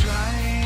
Trying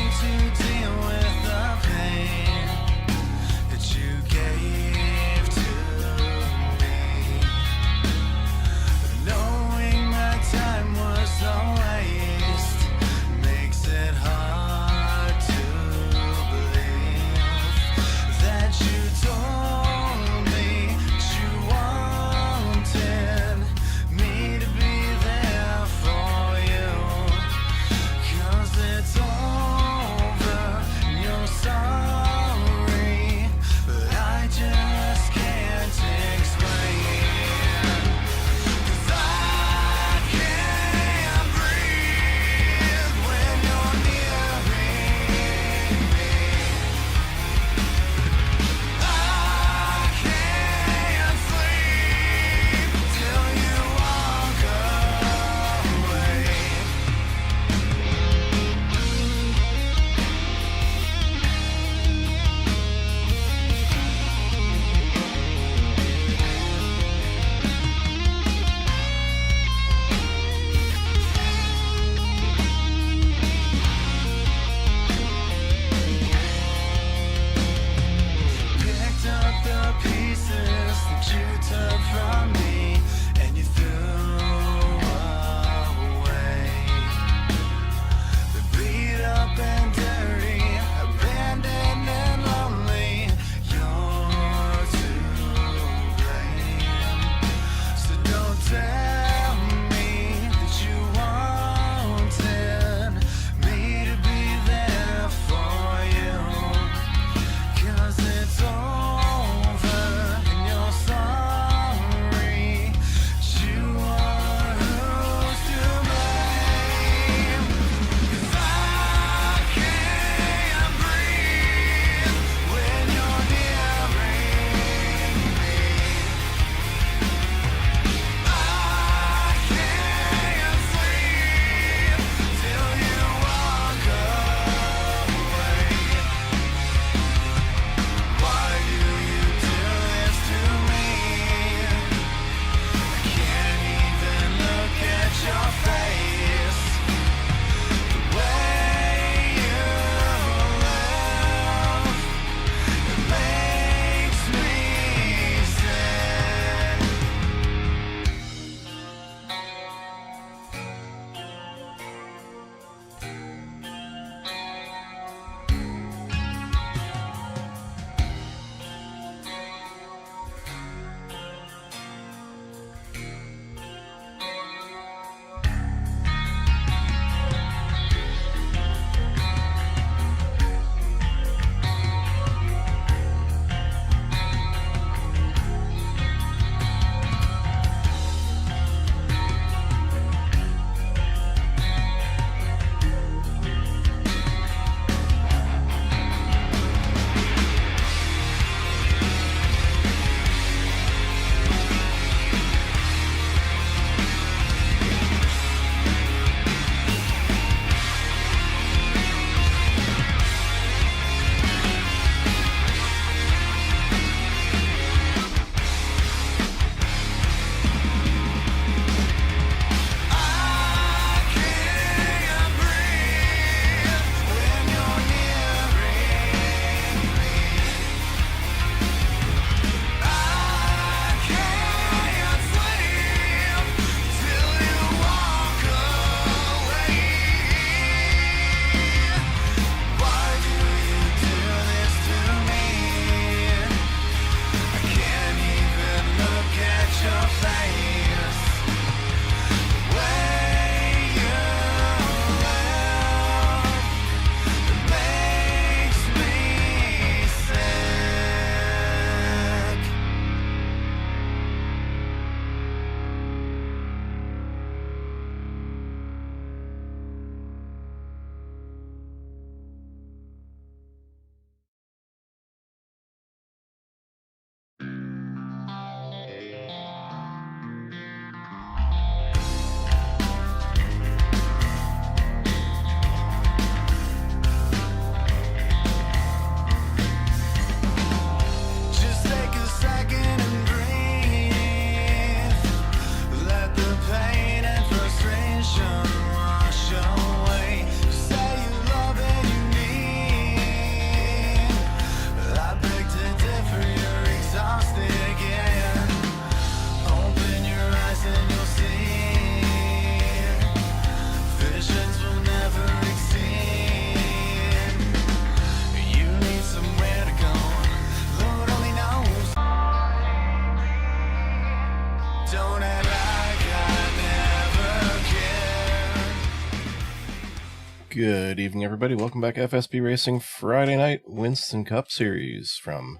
Good evening, everybody. Welcome back to FSB Racing Friday Night Winston Cup Series from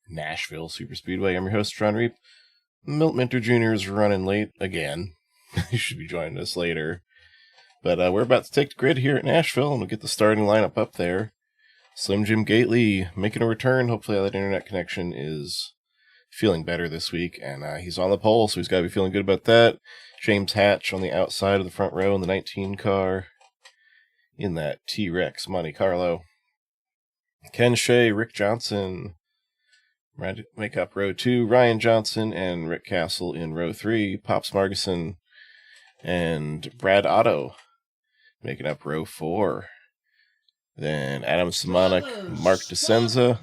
Nashville Superspeedway. I'm your host, John Reap. Milt Minter Jr. is running late again. He should be joining us later. But we're about to take the grid here at Nashville, and we'll get the starting lineup up there. Slim Jim Gately making a return. Hopefully that internet connection is feeling better this week, and he's on the pole, so he's got to be feeling good about that. James Hatch on the outside of the front row in the 19 car. In that T-Rex Monte Carlo. Ken Shea, Rick Johnson, make up row 2. Ryan Johnson and Rick Castle in row 3. Pops Margison and Brad Otto making up row 4. Then Adam Simonik, Mark DeSenza,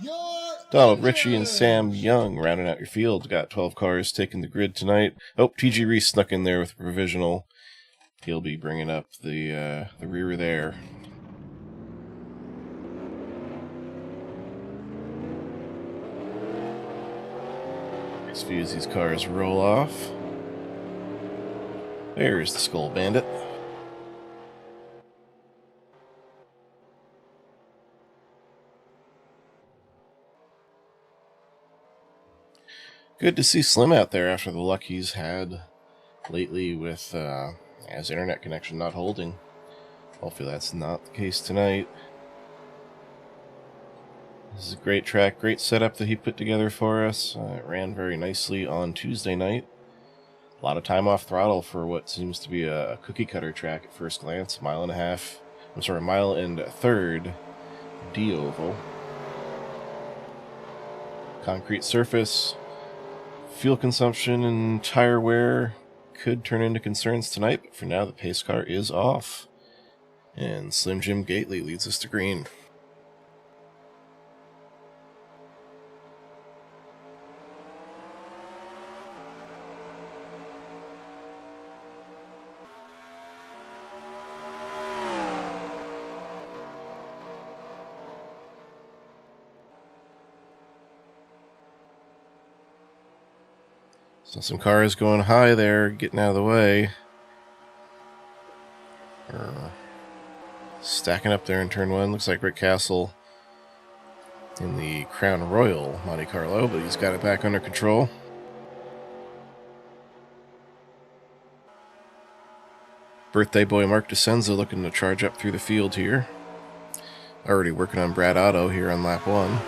Donald Ritchie, and Sam Young rounding out your field. Got 12 cars taking the grid tonight. Oh, T.G. Reese snuck in there with a provisional. He'll be bringing up the rear there. As few as these cars roll off. There's the Skull Bandit. Good to see Slim out there after the luck he's had lately with his internet connection not holding. Hopefully that's not the case tonight. This is a great track, great setup that he put together for us. It ran very nicely on Tuesday night. A lot of time off throttle for what seems to be a cookie cutter track at first glance. Mile and a third D-oval. Concrete surface, fuel consumption and tire wear could turn into concerns tonight, but for now the pace car is off. And Slim Jim Gately leads us to green. So some cars going high there, getting out of the way. Stacking up there in turn 1. Looks like Rick Castle in the Crown Royal Monte Carlo, but he's got it back under control. Birthday boy Mark DeSenza looking to charge up through the field here. Already working on Brad Otto here on lap 1.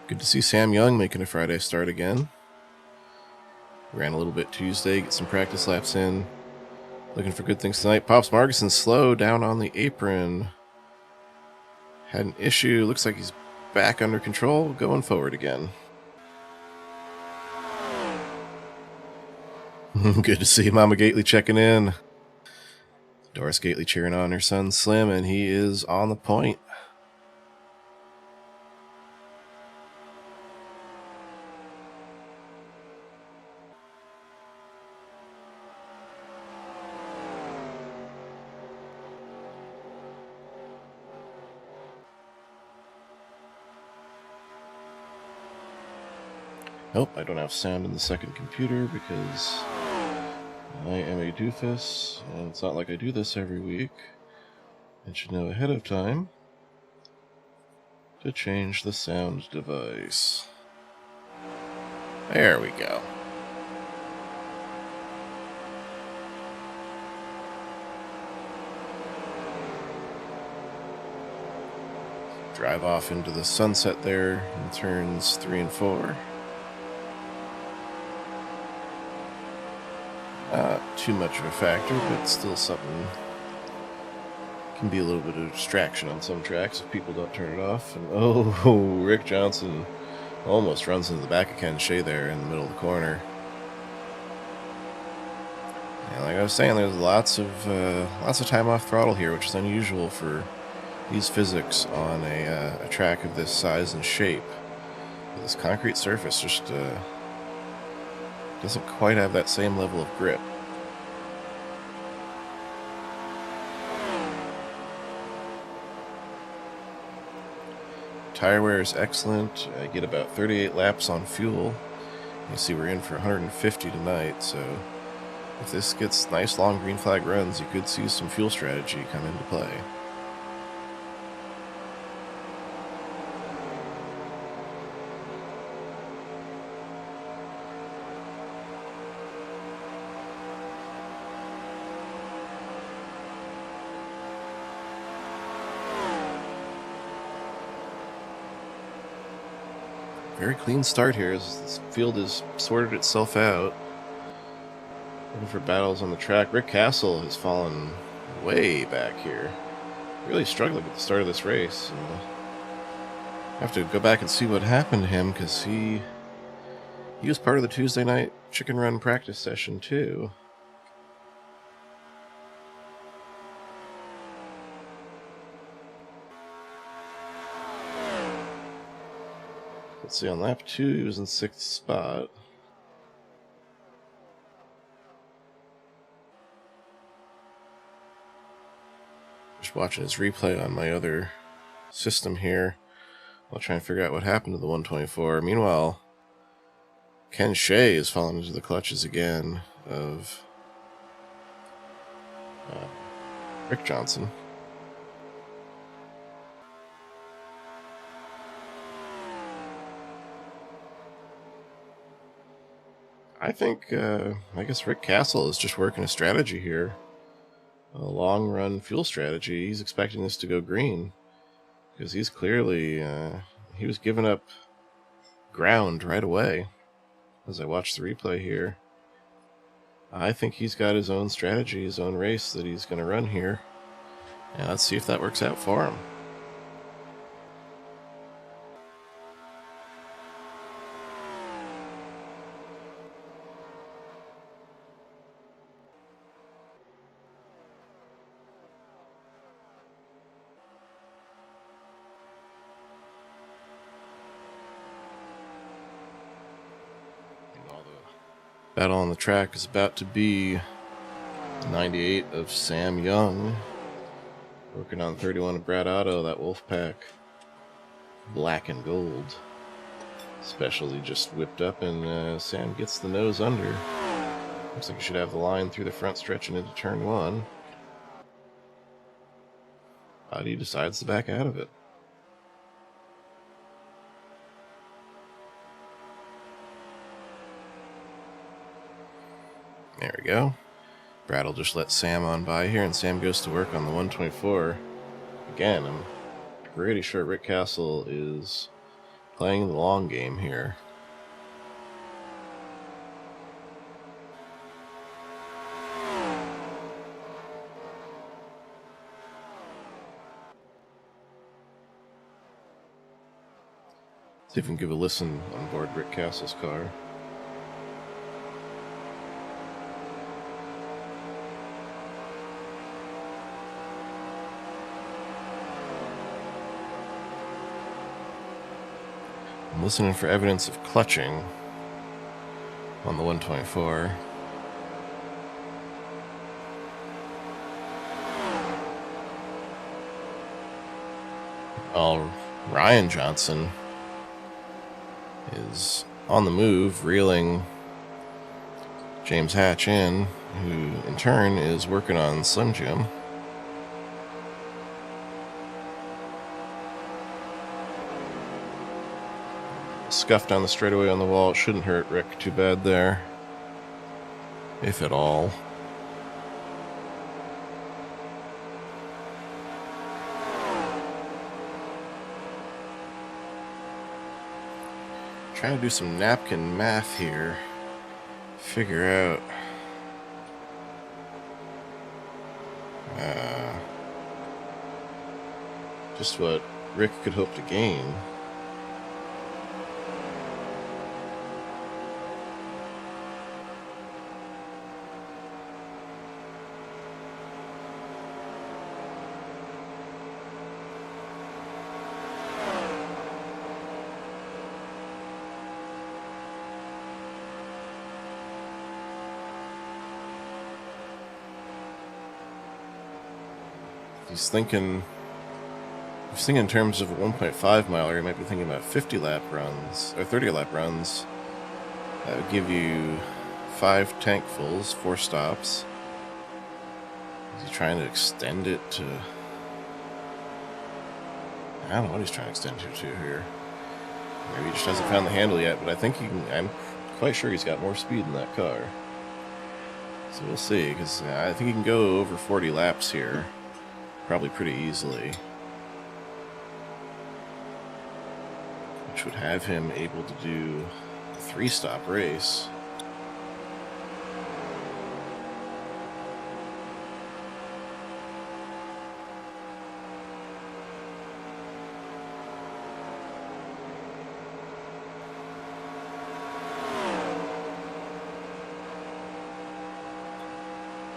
Good to see Sam Young making a Friday start again. Ran a little bit Tuesday, get some practice laps in. Looking for good things tonight. Pops Margison slow down on the apron. Had an issue. Looks like he's back under control, going forward again. Good to see Mama Gately checking in. Doris Gately cheering on her son Slim, and he is on the point. Nope, I don't have sound in the second computer because I am a doofus, and it's not like I do this every week. I should know ahead of time to change the sound device. There we go. Drive off into the sunset there in turns 3 and 4. Not too much of a factor, but still something. Can be a little bit of a distraction on some tracks if people don't turn it off. And oh, Rick Johnson almost runs into the back of Ken Shea there in the middle of the corner. And like I was saying, there's lots of time off throttle here, which is unusual for these physics on a track of this size and shape. But this concrete surface just doesn't quite have that same level of grip. tire wear is excellent. I get about 38 laps on fuel. You see we're in for 150 tonight, so if this gets nice long green flag runs, you could see some fuel strategy come into play. Very clean start here as this field has sorted itself out. Looking for battles on the track. Rick Castle has fallen way back here. Really struggling at the start of this race. I have to go back and see what happened to him because he was part of the Tuesday night chicken run practice session too. Let's see, on lap 2 he was in 6th spot. Just watching his replay on my other system here. I'll try and figure out what happened to the 124. Meanwhile, Ken Shea has fallen into the clutches again of Rick Johnson. I think, I guess Rick Castle is just working a strategy here. A long run fuel strategy. He's expecting this to go green because he's clearly, he was giving up ground right away as I watch the replay here. I think he's got his own strategy, his own race that he's going to run here. And let's see if that works out for him. Battle on the track is about to be 98 of Sam Young, working on 31 of Brad Otto, that Wolfpack black and gold. Specially just whipped up, and Sam gets the nose under. Looks like he should have the line through the front stretch and into turn 1. But he decides to back out of it. There we go. Brad will just let Sam on by here, and Sam goes to work on the 124. Again, I'm pretty sure Rick Castle is playing the long game here. See if we can give a listen on board Rick Castle's car. I'm listening for evidence of clutching on the 124. Ryan Johnson is on the move, reeling James Hatch in, who in turn is working on Slim Jim. Scuff down the straightaway on the wall. It shouldn't hurt Rick too bad there, if at all. Trying to do some napkin math here. Figure out just what Rick could hope to gain. He's thinking If you're thinking in terms of a 1.5 miler, you might be thinking about 50 lap runs, or 30 lap runs. That would give you 5 tankfuls, 4 stops. Is he trying to extend it to... I don't know what he's trying to extend it to here. Maybe he just hasn't found the handle yet, but I think he can... I'm quite sure he's got more speed in that car. So we'll see, because I think he can go over 40 laps here. Probably pretty easily. Which would have him able to do a 3-stop race.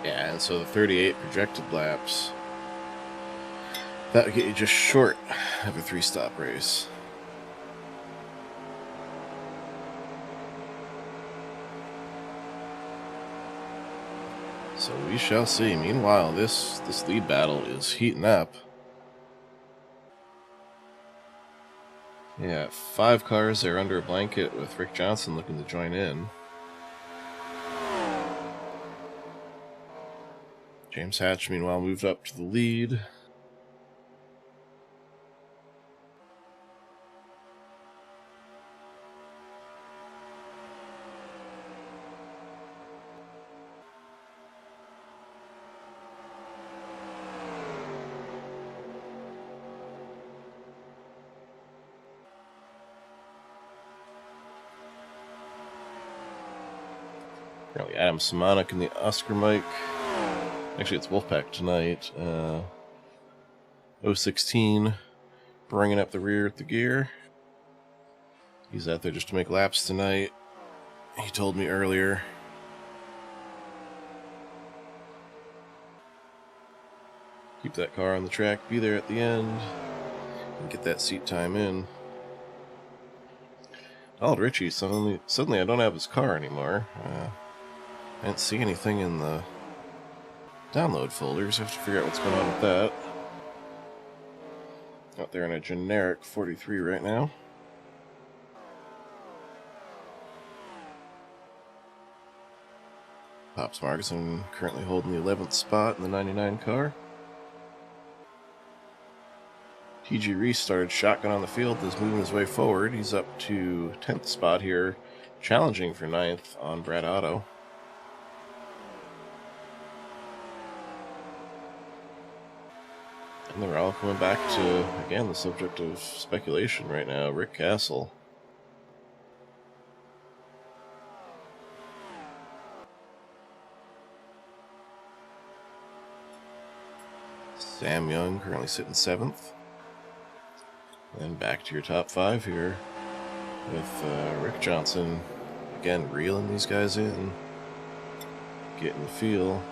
Yeah, and so the 38 projected laps, that would get you just short of a 3-stop race. So we shall see. Meanwhile, this lead battle is heating up. Yeah, 5 cars there under a blanket with Rick Johnson looking to join in. James Hatch, meanwhile, moved up to the lead. Apparently Adam Simonik in the Oscar Mike. Actually, it's Wolfpack tonight. 016 bringing up the rear at the gear. He's out there just to make laps tonight. He told me earlier. Keep that car on the track, be there at the end, and get that seat time in. Donald Ritchie, suddenly I don't have his car anymore. I didn't see anything in the download folders. I have to figure out what's going on with that. Out there in a generic 43 right now. Pops Margison currently holding the 11th spot in the 99 car. TG Reese started shotgun on the field, is moving his way forward. He's up to 10th spot here, challenging for 9th on Brad Otto. And they're all coming back to, again, the subject of speculation right now, Rick Castle. Sam Young currently sitting 7th. And back to your top 5 here with Rick Johnson, again, reeling these guys in, getting the feel.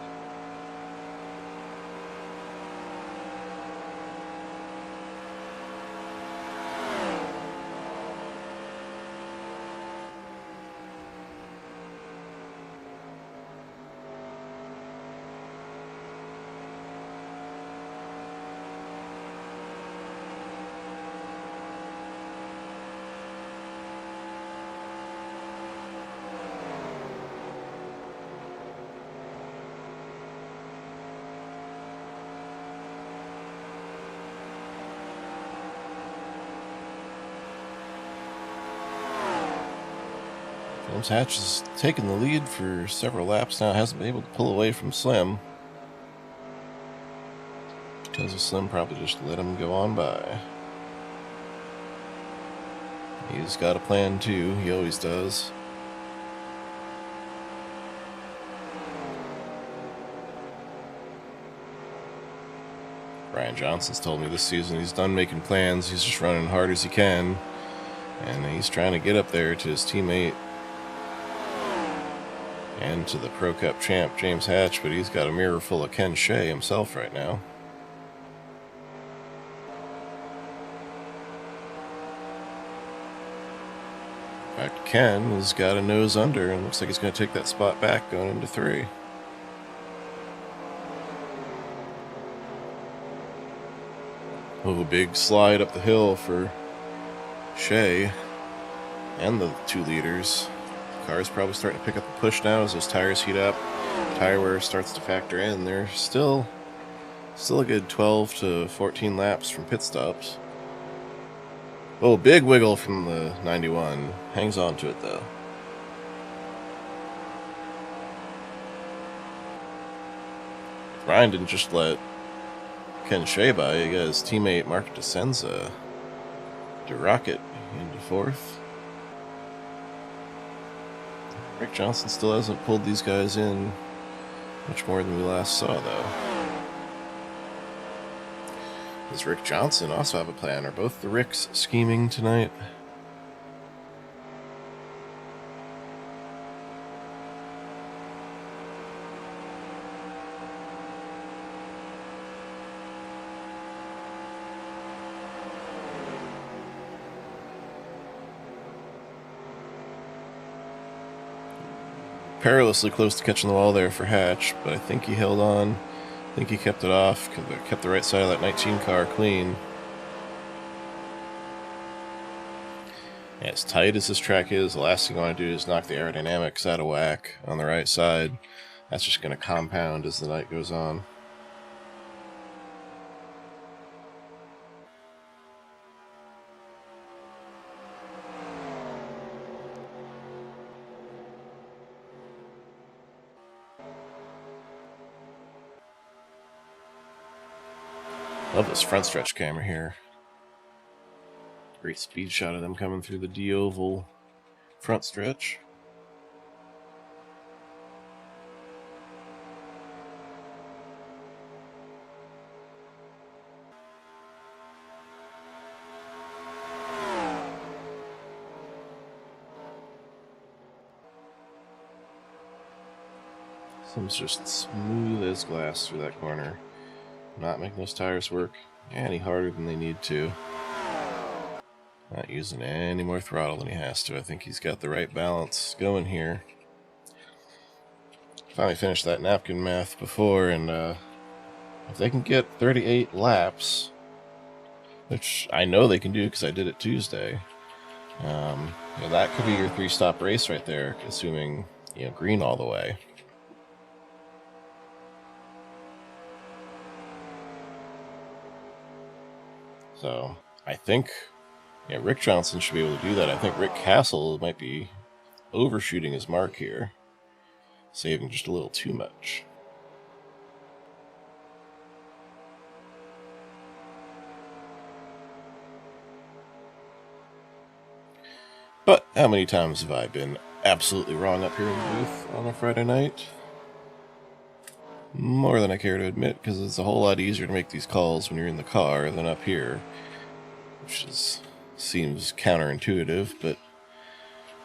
James Hatch has taken the lead for several laps now, hasn't been able to pull away from Slim. Because of Slim probably just let him go on by. He's got a plan too, he always does. Brian Johnson's told me this season he's done making plans, he's just running hard as he can. And he's trying to get up there to his teammate and to the Pro Cup champ, James Hatch, but he's got a mirror full of Ken Shea himself right now. In fact, Ken has got a nose under and looks like he's going to take that spot back going into 3. Oh, big slide up the hill for Shea and the 2 leaders. Car's probably starting to pick up the push now as those tires heat up. Tire wear starts to factor in. They're still a good 12 to 14 laps from pit stops. Oh, big wiggle from the 91. Hangs on to it, though. Ryan didn't just let Ken Shea by. He got his teammate Mark DeSenza to rocket into 4th. Rick Johnson still hasn't pulled these guys in much more than we last saw, though. Does Rick Johnson also have a plan? Are both the Ricks scheming tonight? Perilously close to catching the wall there for Hatch, but I think he held on. I think he kept it off, kept the right side of that 19 car clean. As tight as this track is, the last thing I want to do is knock the aerodynamics out of whack on the right side. That's just going to compound as the night goes on. Love this front stretch camera here. Great speed shot of them coming through the D-oval front stretch. Some's just smooth as glass through that corner. Not making those tires work any harder than they need to. Not using any more throttle than he has to. I think he's got the right balance going here. Finally finished that napkin math before, and if they can get 38 laps, which I know they can do because I did it Tuesday, that could be your 3-stop race right there, assuming green all the way. So I think Rick Johnson should be able to do that. I think Rick Castle might be overshooting his mark here, saving just a little too much. But how many times have I been absolutely wrong up here in the booth on a Friday night? More than I care to admit, because it's a whole lot easier to make these calls when you're in the car than up here, which seems counterintuitive, but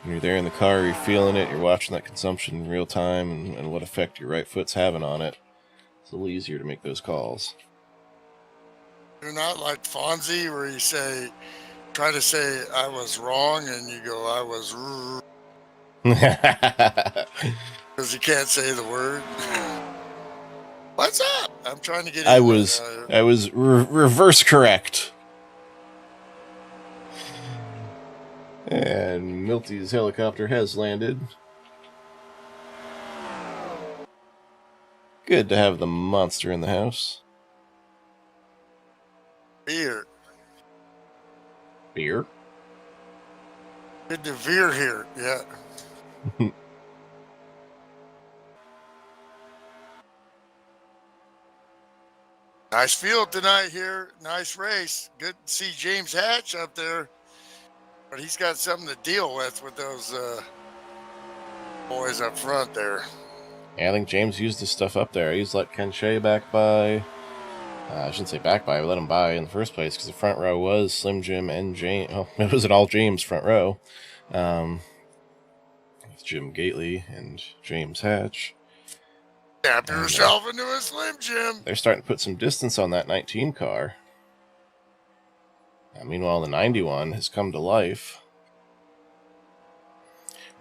when you're there in the car, you're feeling it, you're watching that consumption in real time and what effect your right foot's having on it. It's a little easier to make those calls. You're not like Fonzie, where you try to say I was wrong, and you go I was, because you can't say the word. What's up? I'm trying to get. I was reverse correct. And Milty's helicopter has landed. Good to have the monster in the house. Beer. Beer? Good to veer here, yeah. Nice field tonight here. Nice race. Good to see James Hatch up there. But he's got something to deal with those boys up front there. Yeah, I think James used this stuff up there. He's let Ken Shea back by. I shouldn't say back by, but let him by in the first place because the front row was Slim Jim and James. Oh, it was an all James front row. With Jim Gately and James Hatch. Tap yourself into a Slim Jim. They're starting to put some distance on that 19 car. Meanwhile, the 91 has come to life.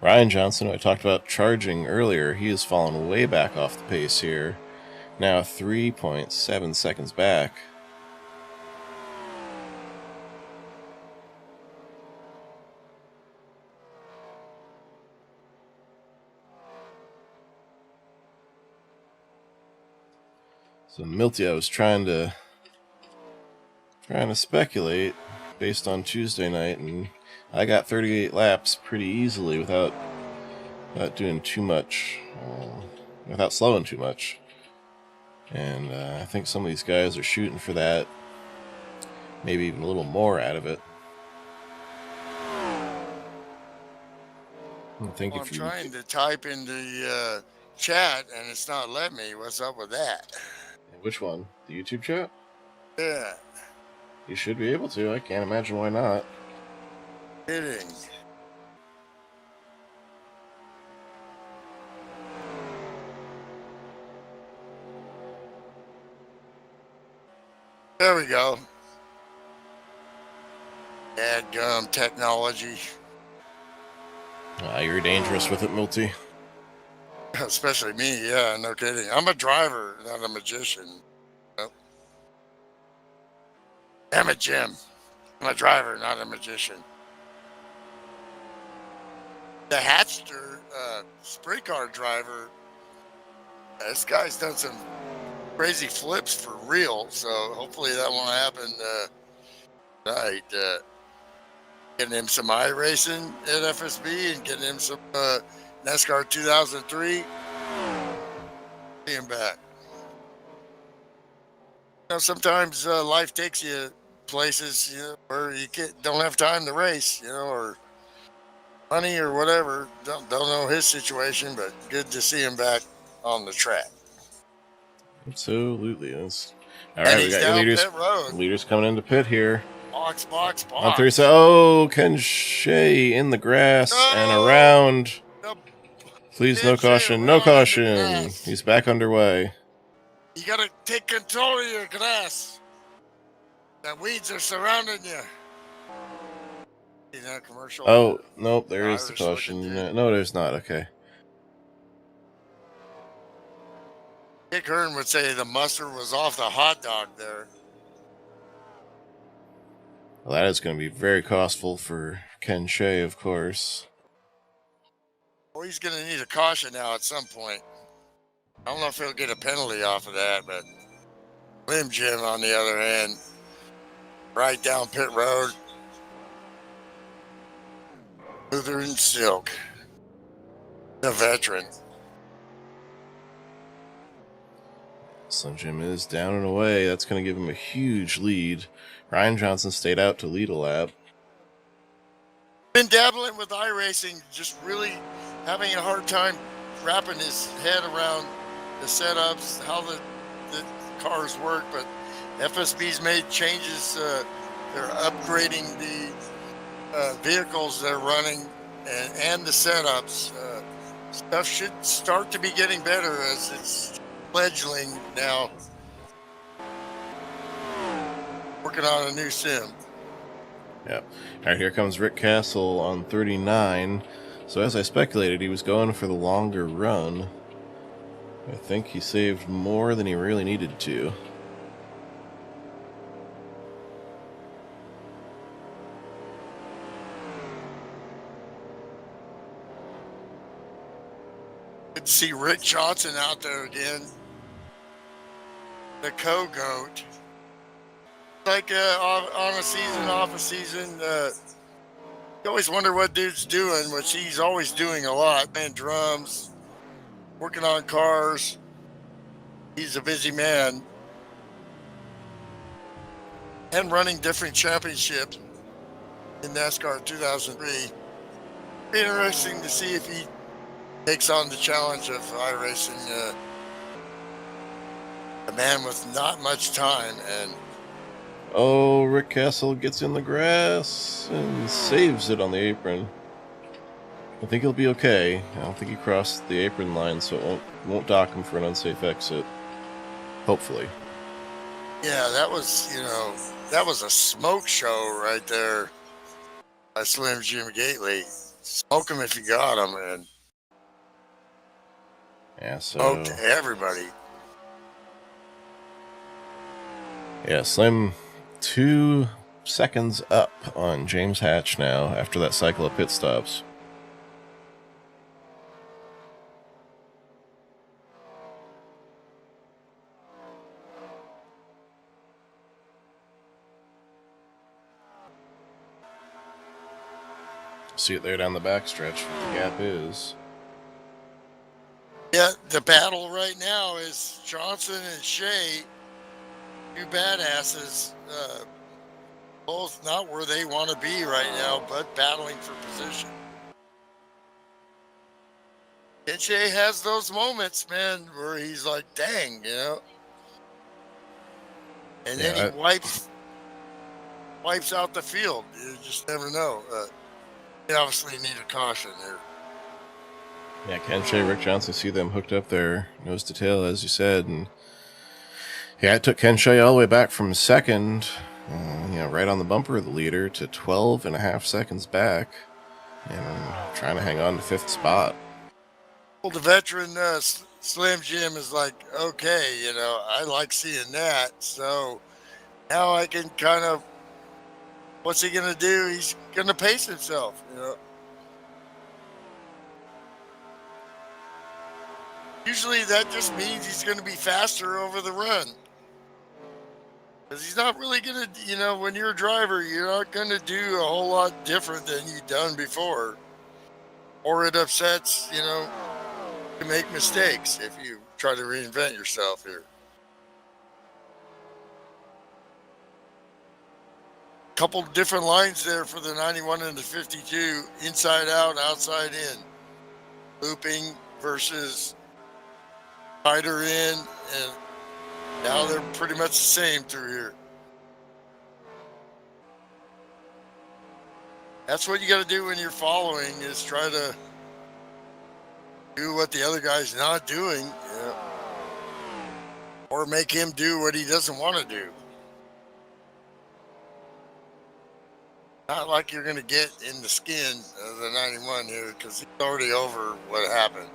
Ryan Johnson, who I talked about charging earlier, he has fallen way back off the pace here. Now 3.7 seconds back. So Milty, I was trying to speculate based on Tuesday night, and I got 38 laps pretty easily without doing too much, without slowing too much. And I think some of these guys are shooting for that, maybe even a little more out of it. I think I'm trying to type in the chat and it's not letting me. What's up with that? Which one? The YouTube chat? Yeah. You should be able to. I can't imagine why not. Kidding. There we go. Dadgum technology. You're dangerous with it, Milty. Especially me, yeah, no kidding. I'm a driver, not a magician. Nope. Damn it, Jim. I'm a driver, not a magician. The Hatchster sprint car driver, this guy's done some crazy flips for real, so hopefully that won't happen tonight. Getting him some iRacing at FSB and getting him some NASCAR 2003. See him back. You know, sometimes life takes you places, you know, where you don't have time to race, you know, or money or whatever. Don't know his situation, but good to see him back on the track. Absolutely is. All And right, we he's got your down leaders. pit road. Leaders coming into pit here. Box. On three, so Ken Shea in the grass and around. Please, no caution, no caution. He's back underway. You gotta take control of your grass. The weeds are surrounding you. See that commercial? Oh, nope, there is the caution. No, there's not. Okay. Dick Hearn would say the mustard was off the hot dog there. Well, that is going to be very costful for Ken Shea, of course. Well, he's going to need a caution now at some point. I don't know if he'll get a penalty off of that, but Slim Jim, on the other hand, right down pit road. Luther and Silk, the veteran. Slim Jim is down and away. That's going to give him a huge lead. Ryan Johnson stayed out to lead a lap. Been dabbling with iRacing, just really having a hard time wrapping his head around the setups, how the cars work, but FSB's made changes. They're upgrading the vehicles they're running and the setups. Stuff should start to be getting better as it's fledgling now. Working on a new sim. Yeah. All right, here comes Rick Castle on 39. So as I speculated, he was going for the longer run. I think he saved more than he really needed to. Good to see Rick Johnson out there again. The co-goat. Like on a season, off a season, you always wonder what dude's doing, which he's always doing a lot. Playing drums, working on cars. He's a busy man. And running different championships in NASCAR 2003. Be interesting to see if he takes on the challenge of iRacing. A man with not much time. And oh, Rick Castle gets in the grass and saves it on the apron. I think he'll be okay. I don't think he crossed the apron line, so it won't dock him for an unsafe exit. Hopefully. Yeah, that was, that was a smoke show right there by Slim Jim Gately. Smoke him if you got him, and yeah, so smoke to everybody. Yeah, Slim 2 seconds up on James Hatch now after that cycle of pit stops. See it there down the backstretch. What the gap is. Yeah, the battle right now is Johnson and Shea, two badasses, both not where they want to be right now, but battling for position. And Shea has those moments, man, where he's like, dang, you know. And then he wipes out the field. You just never know. You obviously need a caution there. Yeah, Ken Shea, Rick Johnson, see them hooked up there, nose to tail, as you said. And yeah, it took Ken Shea all the way back from second, right on the bumper of the leader, to 12.5 seconds back, and trying to hang on to 5th spot. Well, the veteran Slim Jim is like, okay, you know, I like seeing that. So now I can kind of, what's he going to do? He's going to pace himself, you know. Usually that just means he's going to be faster over the run. Because he's not really going to, you know, when you're a driver, you're not going to do a whole lot different than you've done before. Or it upsets, you know, to make mistakes if you try to reinvent yourself here. Couple different lines there for the 91 and the 52, inside out, outside in. Looping versus tighter in, and now they're pretty much the same through here. That's what you got to do when you're following, is try to do what the other guy's not doing, you know, or make him do what he doesn't want to do. Not like you're going to get in the skin of the 91 here, because he's already over what happened.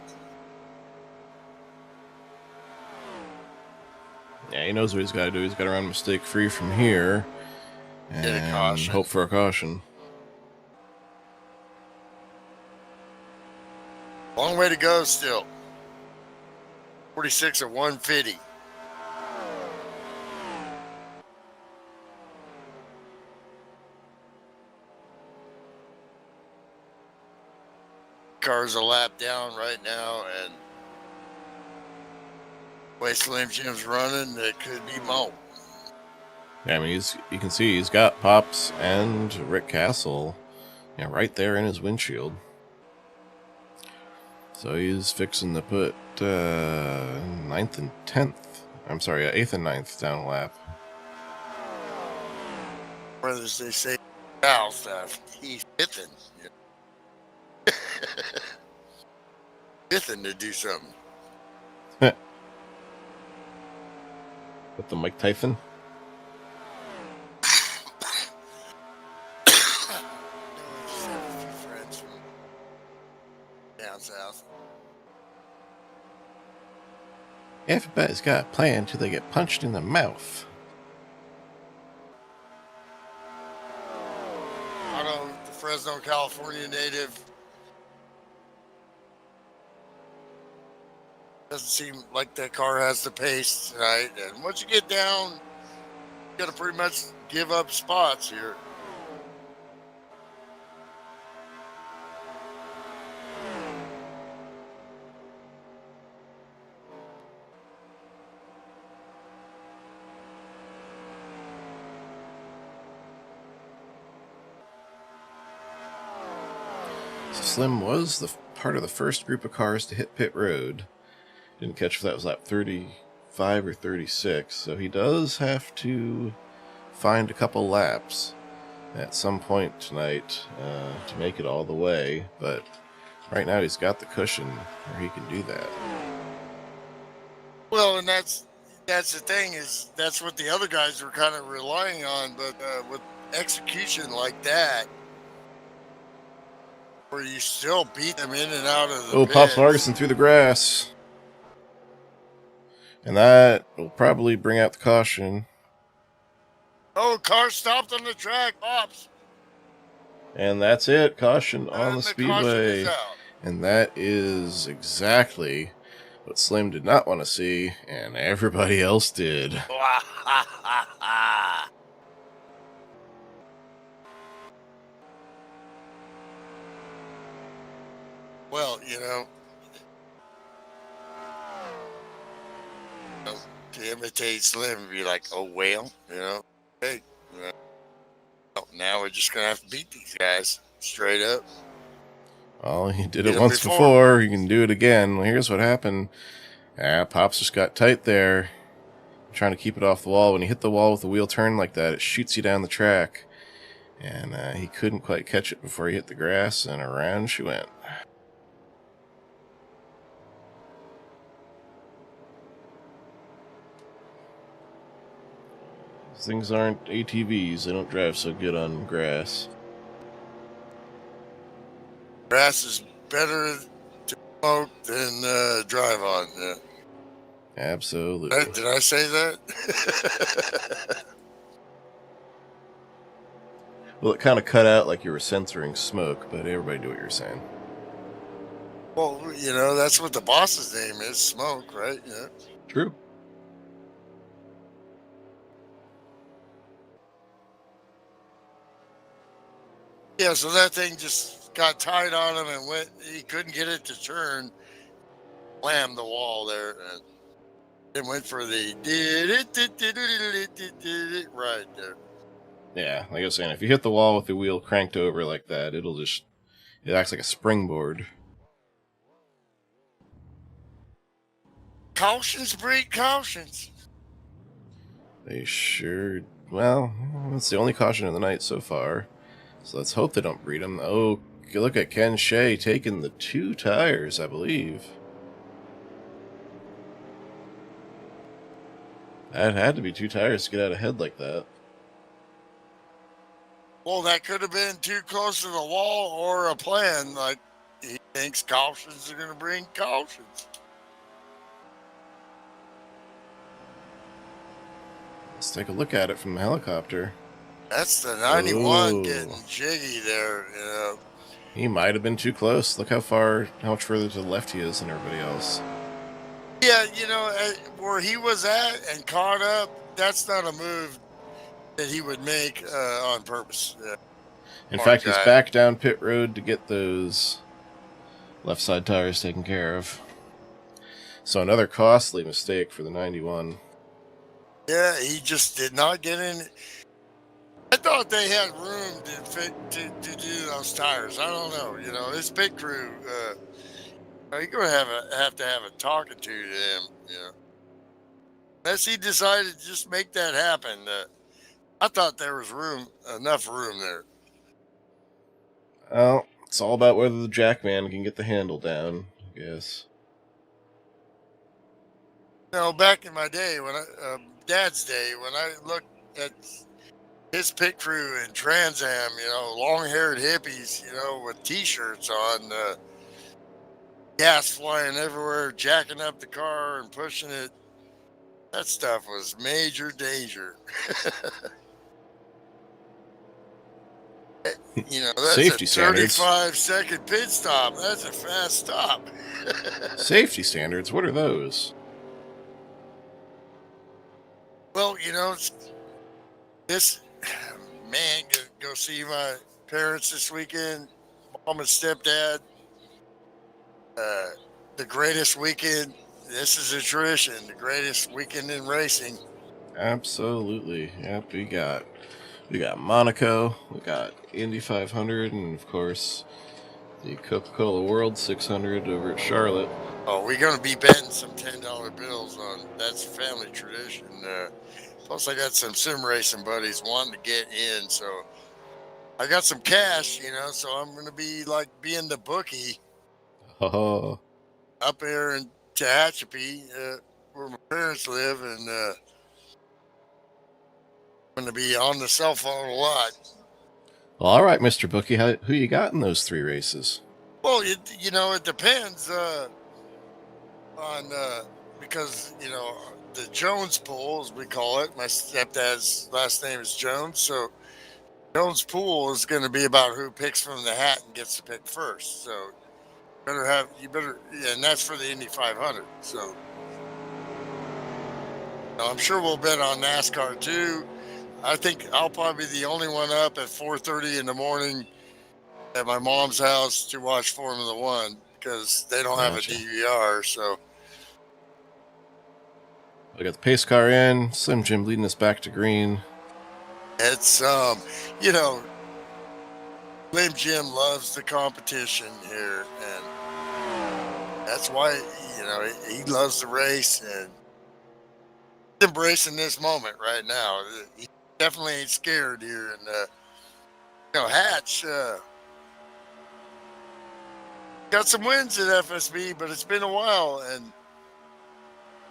Yeah, he knows what he's got to do. He's got to run mistake-free from here and hope for a caution. Long way to go still. 46 at 150. Car's a lap down right now, and the way Slim Jim's running, it could be Mo. Yeah, I mean, you can see he's got Pops and Rick Castle, right there in his windshield. So he's fixing to put 9th and 10th. I'm sorry, 8th and 9th down a lap. Or as they say, he's fifthing. Fifthing to do something. With the Mike Tyson? Down south. Everybody's got a plan till they get punched in the mouth. Otto, the Fresno, California native, doesn't seem like that car has the pace tonight. And once you get down, you got to pretty much give up spots here. Slim was the part of the first group of cars to hit pit road. Didn't catch if that was lap 35 or 36, so he does have to find a couple laps at some point tonight to make it all the way, but right now he's got the cushion where he can do that. Well, and that's the thing, is that's what the other guys were kind of relying on, but with execution like that, where you still beat them in and out of the pits. Pops Marguson through the grass. And that will probably bring out the caution. Oh, car stopped on the track, Pops. And that's it. Caution on the speedway. And that is exactly what Slim did not want to see, and everybody else did. Well, to imitate Slim, be like, oh, well, hey, now we're just going to have to beat these guys straight up. Well, he did Beat it 'em once before. before. He can do it again. Well, here's what happened. Pops just got tight there, trying to keep it off the wall. When you hit the wall with the wheel turn like that, it shoots you down the track. And he couldn't quite catch it before he hit the grass, and around she went. These things aren't ATVs. They don't drive so good on grass. Grass is better to smoke than drive on. Yeah. Absolutely. Did I say that? Well, it kind of cut out like you were censoring smoke, but everybody knew what you were saying. Well, that's what the boss's name is, Smoke, right? Yeah. True. Yeah, so that thing just got tied on him and he couldn't get it to turn, slammed the wall there, and then went for the right there. Yeah, like I was saying, if you hit the wall with the wheel cranked over like that, it acts like a springboard. Cautions breed cautions. They sure, well, that's the only caution of the night so far. So let's hope they don't breed them. Oh, look at Ken Shea taking the 2 tires, I believe. That had to be 2 tires to get out ahead like that. Well, that could have been too close to the wall or a plan. Like, he thinks cautions are going to bring cautions. Let's take a look at it from the helicopter. That's the 91 Ooh. getting jiggy there, He might have been too close. Look how much further to the left he is than everybody else. Yeah, where he was at and caught up, that's not a move that he would make on purpose. In fact, he's back down pit road to get those left side tires taken care of. So another costly mistake for the 91. Yeah, he just did not get in. I thought they had room to do those tires. I don't know. This pit crew, you're going to have to have a talking to them, Unless he decided to just make that happen. I thought there was enough room there. Well, it's all about whether the jackman can get the handle down, I guess. Back in my day, Dad's day, when I looked at his pit crew in Trans Am, long-haired hippies, with T-shirts on, gas flying everywhere, jacking up the car and pushing it. That stuff was major danger. That's Safety a standards. 35-second pit stop. That's a fast stop. Safety standards, what are those? Well, this man, go see my parents this weekend, mom and stepdad. The greatest weekend. This is a tradition. The greatest weekend in racing. Absolutely. Yep, we got Monaco, we got Indy 500, and of course the Coca-Cola World 600 over at Charlotte. Oh, we're going to be betting some $10 bills on. That's family tradition. Plus, I got some sim racing buddies wanting to get in, so I got some cash, so I'm going to be like being the bookie. Oh. Up there in Tehachapi, where my parents live, and I'm going to be on the cell phone a lot. Well, all right, Mr. Bookie, who you got in those 3 races? Well, it depends on because the Jones pool, as we call it. My stepdad's last name is Jones, so Jones pool is going to be about who picks from the hat and gets to pick first. So and that's for the Indy 500. So I'm sure we'll bet on NASCAR too. I think I'll probably be the only one up at 4:30 in the morning at my mom's house to watch Formula One. because they don't have a Gotcha. DVR. So We got the pace car in. Slim Jim leading us back to green. it's you know, Slim Jim loves the competition here, and that's why he loves the race and he's embracing this moment right now. He definitely ain't scared here, and Hatch got some wins at FSB, but it's been a while, and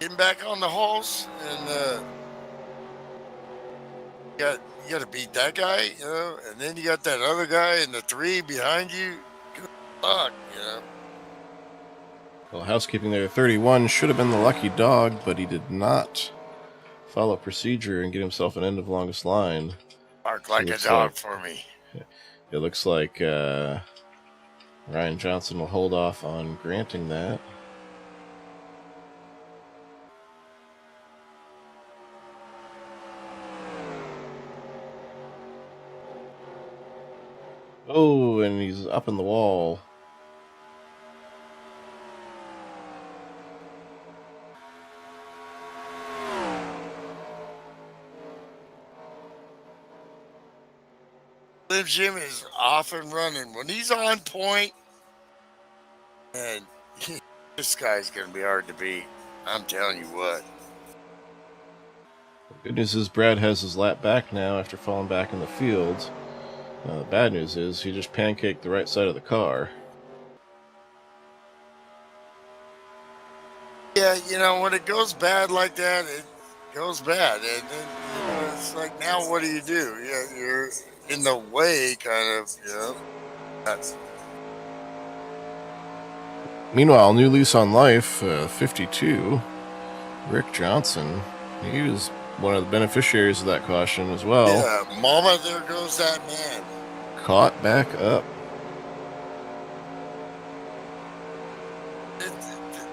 getting back on the halls, and you got to beat that guy, and then you got that other guy in the 3 behind you. Good luck. Well, housekeeping there. 31 should have been the lucky dog, but he did not follow procedure and get himself an end of longest line. Bark like a dog for me. It looks like Ryan Johnson will hold off on granting that. Oh, and he's up in the wall. Slim Jim is off and running. When he's on point, and this guy's going to be hard to beat. I'm telling you what. The good news is Brad has his lap back now after falling back in the field. The bad news is he just pancaked the right side of the car. Yeah, when it goes bad like that, it goes bad. And then, it's like, now what do? Yeah, you're in the way, kind of, That's... Meanwhile, new lease on life, 52, Rick Johnson. He was one of the beneficiaries of that caution as well. Yeah, mama, there goes that man. Caught back up.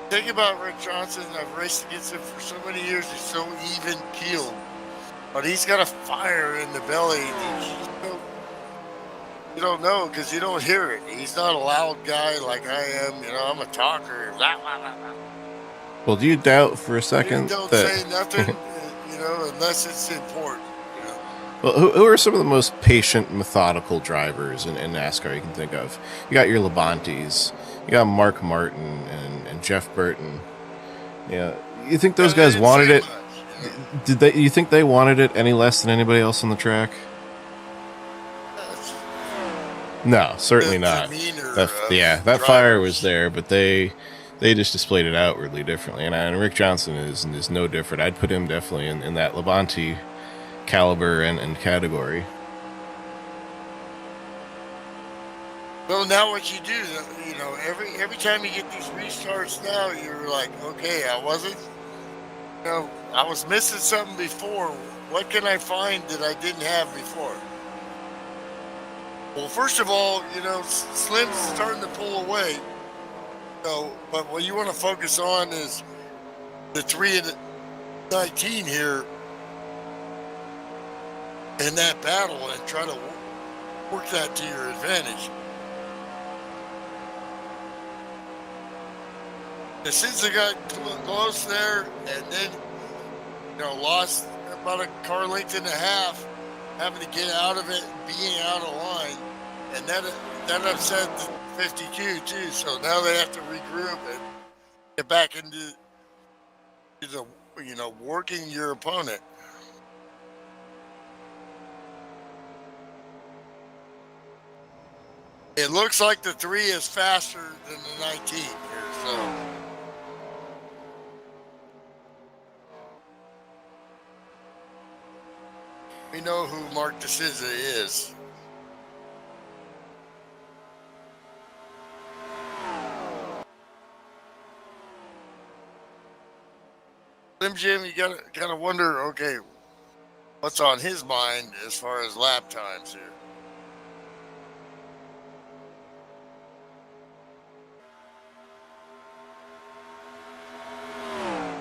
Think about Rick Johnson. I've raced against him for so many years. He's so even keeled, but he's got a fire in the belly. You don't know because you don't hear it. He's not a loud guy like I am. I'm a talker. Well, do you doubt for a second you don't that... say nothing, unless it's important. Well, who are some of the most patient, methodical drivers in NASCAR you can think of? You got your Labontes, you got Mark Martin and Jeff Burton. Yeah, you think those guys wanted it? Much, Did they? You think they wanted it any less than anybody else on the track? No, certainly not. That fire was there, but they just displayed it outwardly differently. And Rick Johnson is no different. I'd put him definitely in that Labonte caliber and category. Well, now what you do, every time you get these restarts now, you're like, okay, I was missing something before. What can I find that I didn't have before? Well, first of all, Slim's starting to pull away. But what you want to focus on is the 3 and 19 here in that battle and try to work that to your advantage. Since they got close there and then, lost about a car length and a half, having to get out of it, being out of line, and that upset the 52 too. So now they have to regroup and get back into the working your opponent. It looks like the 3 is faster than the 19 here, so. We know who Mark DeSouza is. Slim Jim, you gotta kind of wonder, okay, what's on his mind as far as lap times here?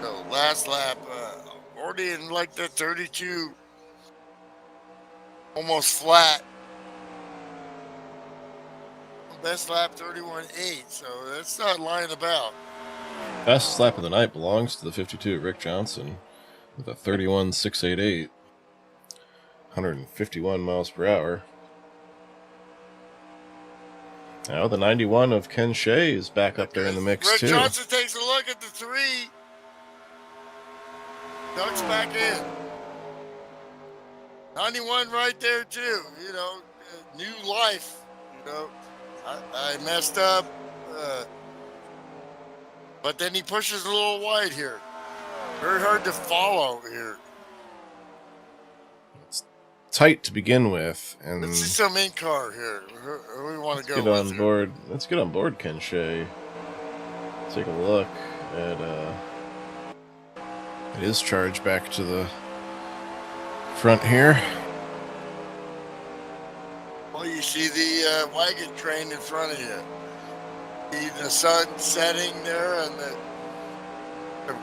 So last lap, already in like the 32. Almost flat. best lap 31.8, so that's not lying about. Fastest lap of the night belongs to the 52 Rick Johnson with a 31.688, 151 miles per hour. Now the 91 of Ken Shea is back up there in the mix Rick too. Johnson takes a look at the 3. Ducks back in. 91 right there too. You know, new life. You know, I messed up, but then he pushes a little wide here. Very hard to follow here. It's tight to begin with, and let's see some in car here. Who we want to go get with on here. board. Let's get on board Ken Shea. Take a look at his charge back to the front here. Well, you see the wagon train in front of you. See the sun setting there and the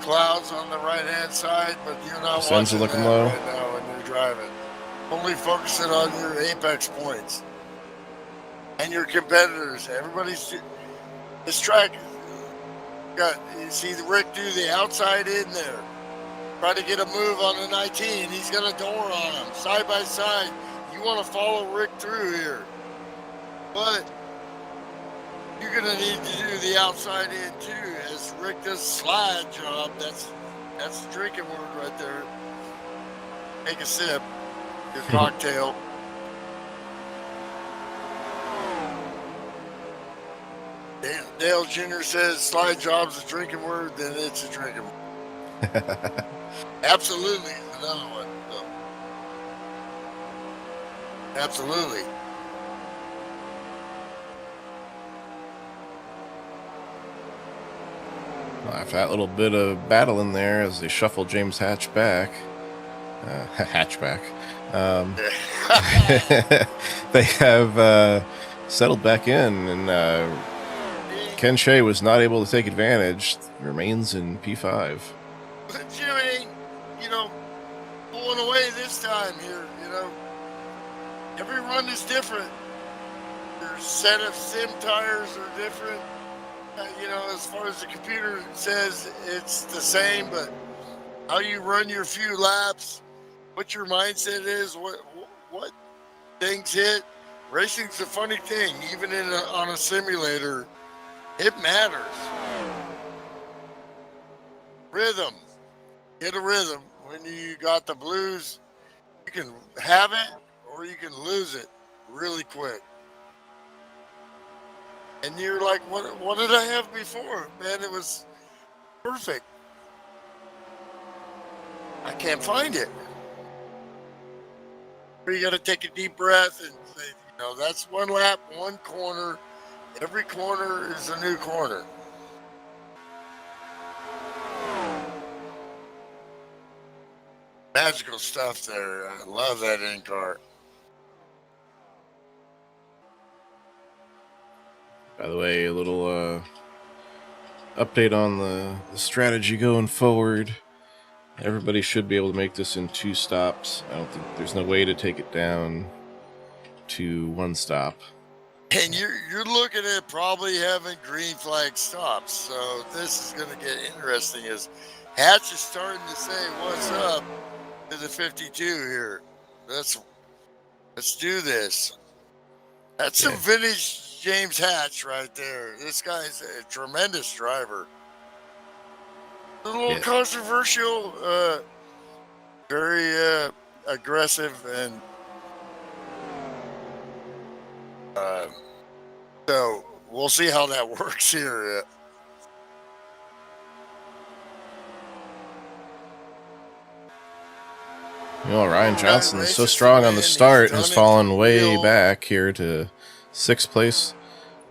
clouds on the right-hand side, but you're not Sun's watching looking that low right now when you're driving. Only focusing on your apex points and your competitors. Everybody's this track. You see the Rick do the outside in there. Try to get a move on the 19. He's got a door on him, side by side. You want to follow Rick through here, but you're going to need to do the outside in too, as Rick does slide job. That's the drinking word right there. Take a sip, your cocktail. Dale Jr. says slide job's a drinking word, then it's a drinking word. Absolutely is another one. So. Absolutely. After that little bit of battle in there as they shuffle James Hatch back. Hatchback. They have settled back in, and Ken Shea was not able to take advantage. Remains in P5. But Jimmy ain't, pulling away this time here, Every run is different. Your set of sim tires are different. As far as the computer says, it's the same, but how you run your few laps, what your mindset is, what things hit. Racing's a funny thing. Even on a simulator, it matters. Rhythm. Hit a rhythm. When you got the blues, you can have it or you can lose it really quick. And you're like, what did I have before? Man, it was perfect. I can't find it. You got to take a deep breath and say, that's one lap, one corner. Every corner is a new corner. Magical stuff there. I love that in-car. By the way, a little update on the strategy going forward. Everybody should be able to make this in 2 stops. I don't think there's no way to take it down to 1 stop. And you're looking at probably having green flag stops. So this is going to get interesting as Hatch is starting to say what's up to the 52 here. Let's do this. That's some vintage James Hatch right there. This guy's a tremendous driver. A little controversial, very aggressive, and so we'll see how that works here. Ryan Johnson is so strong on the start, has fallen way back here to 6th place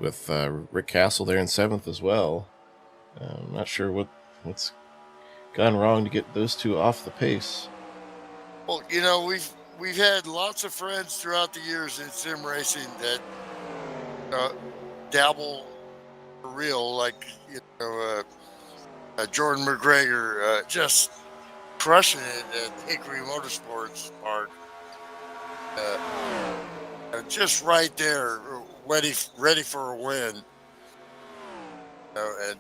with Rick Castle there in 7th as well. I'm not sure what's gone wrong to get those two off the pace. Well, we've had lots of friends throughout the years in sim racing that dabble for real, like Jordan McGregor, just crushing it at Hickory Motorsports Park. Just right there ready for a win. And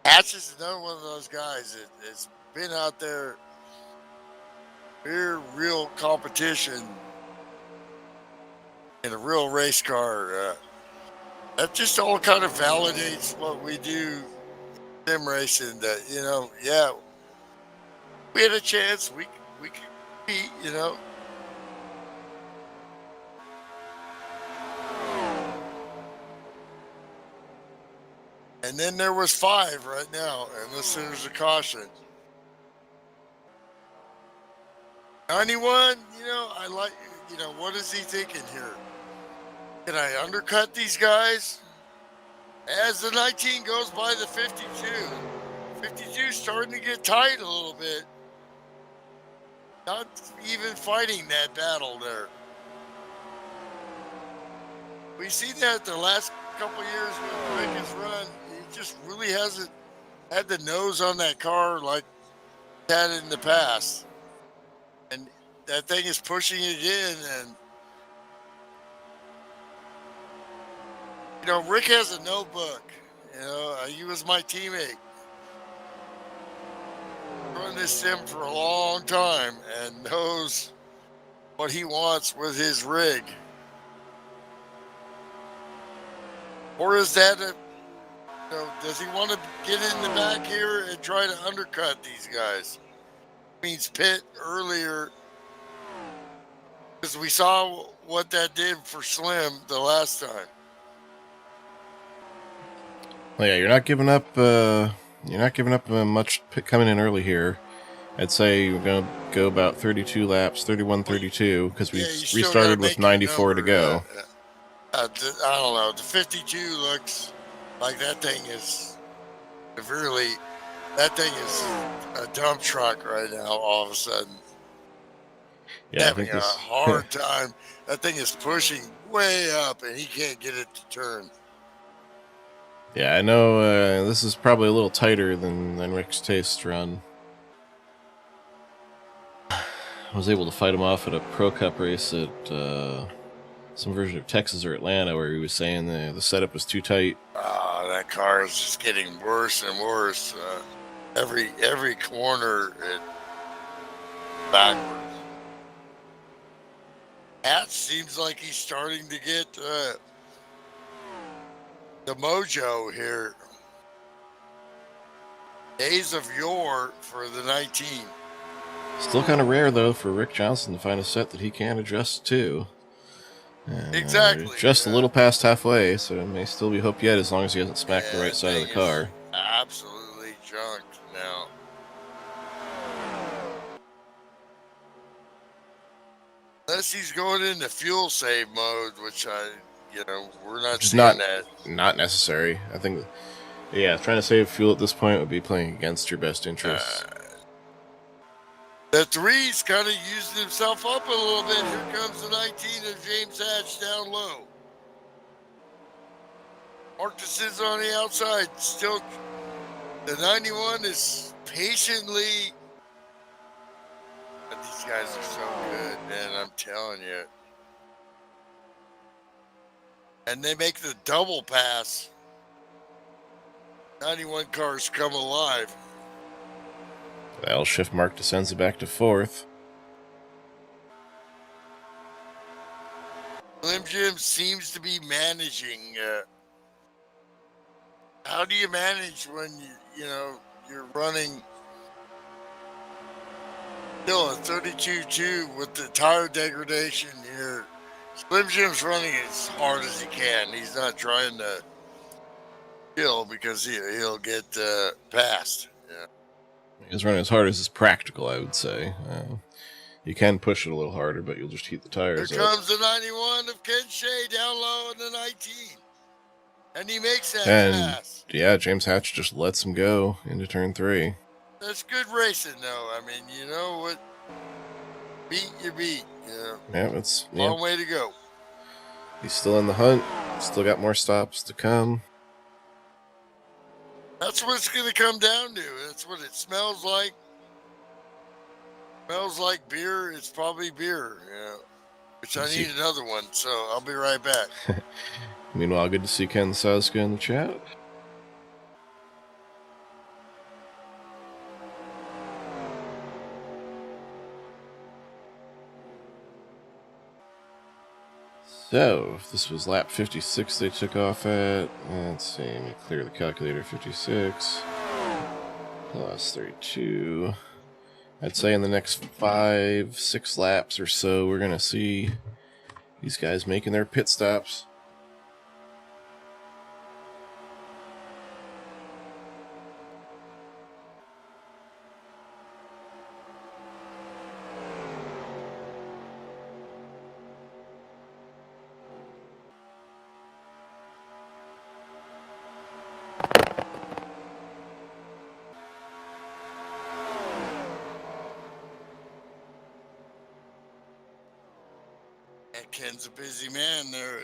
Hatch is another one of those guys that has been out there, real competition in a real race car. That just all kind of validates what we do sim racing. That yeah, we had a chance. We could compete. And then there was 5 right now, unless there's a caution. 91, I like, what is he thinking here? Can I undercut these guys? As the 19 goes by the 52, 52 starting to get tight a little bit. Not even fighting that battle there. We've seen that the last couple years when Rick has run. He just really hasn't had the nose on that car like he had in the past. And that thing is pushing it in. And Rick has a notebook. He was my teammate. Run this sim for a long time and knows what he wants with his rig. Or is that does he want to get in the back here and try to undercut these guys? Means pit earlier, because we saw what that did for Slim the last time. Well, yeah, you're not giving up. Much coming in early here. I'd say you're gonna go about 32 laps, 31, 32, because we restarted with 94 to go. I don't know. The 52 looks like that thing is severely. That thing is a dump truck right now. All of a sudden, having a hard time. That thing is pushing way up, and he can't get it to turn. Yeah, I know. This is probably a little tighter than Rick's Taste run. I was able to fight him off at a Pro Cup race at some version of Texas or Atlanta, where he was saying the setup was too tight. That car is just getting worse and worse. Every corner it backwards. Hat seems like he's starting to get the mojo here. Days of yore for the 19. Still kind of rare, though, for Rick Johnson to find a set that he can adjust to. Exactly. Just a little past halfway, so it may still be hope yet, as long as he hasn't smacked the right side of the car. Absolutely junked now. Unless he's going into fuel save mode, which we're not seeing that. Not necessary. I think, trying to save fuel at this point would be playing against your best interests. The 3's kind of using himself up a little bit. Here comes the 19 of James Hatch down low. Marcus is on the outside. Still, the 91 is patiently. But these guys are so good, man. I'm telling you. And they make the double pass. 91 cars come alive. That'll shift Mark DeSenza back to 4th. Slim Jim seems to be managing. How do you manage when you're running still a 32.2 with the tire degradation here? Slim Jim's running as hard as he can. He's not trying to kill because he'll get passed. Yeah. He's running as hard as is practical, I would say. You can push it a little harder, but you'll just heat the tires up. Here comes the 91 of Ken Shea down low in the 19. And he makes that pass. Yeah, James Hatch just lets him go into turn 3. That's good racing, though. I mean, you know what? Beat your beat. Yeah, it's long way to go. He's still in the hunt. Still got more stops to come. That's what it's going to come down to. That's what it smells like. Smells like beer. It's probably beer. which I need another one, so I'll be right back. Meanwhile, good to see Ken Saska in the chat. So, if this was lap 56 they took off at, let's see, let me clear the calculator, 56 plus 32. I'd say in the next 5-6 laps or so, we're going to see these guys making their pit stops. And Ken's a busy man. They're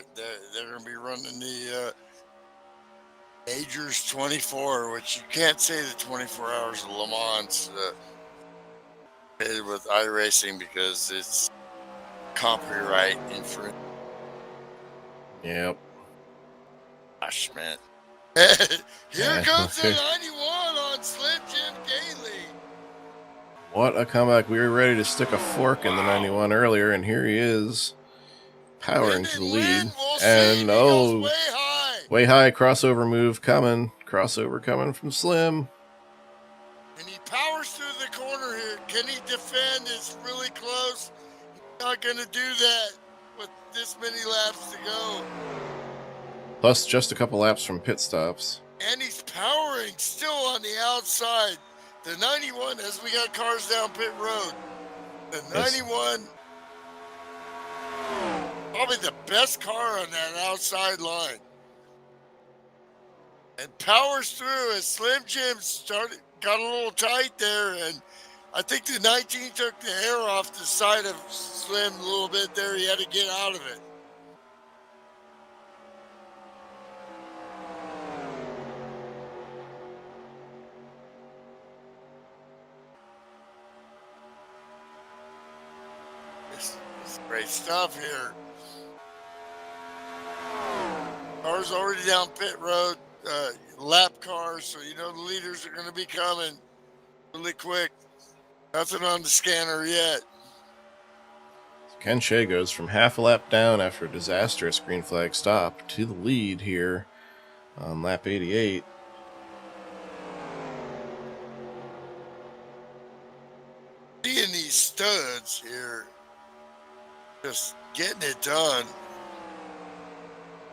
going to be running the Majors 24, which you can't say the 24 Hours of Le Mans with iRacing because it's copyright infringement. Yep. Gosh, man. Here comes the 91 on Slim Jim Gately. What a comeback. We were ready to stick a fork in the 91 earlier, and here he is, powering to the lead. And way high, crossover move coming. Crossover coming from Slim. And he powers through the corner here. Can he defend? It's really close. He's not going to do that with this many laps to go. Plus just a couple laps from pit stops. And he's powering still on the outside. The 91, as we got cars down pit road. The 91, probably the best car on that outside line. And powers through as Slim Jim got a little tight there. And I think the 19 took the air off the side of Slim a little bit there. He had to get out of it. It's great stuff here. Cars already down pit road, lap cars, so you know the leaders are going to be coming really quick. Nothing on the scanner yet. Ken Shea goes from half a lap down after a disastrous green flag stop to the lead here on lap 88. Seeing these studs here, just getting it done.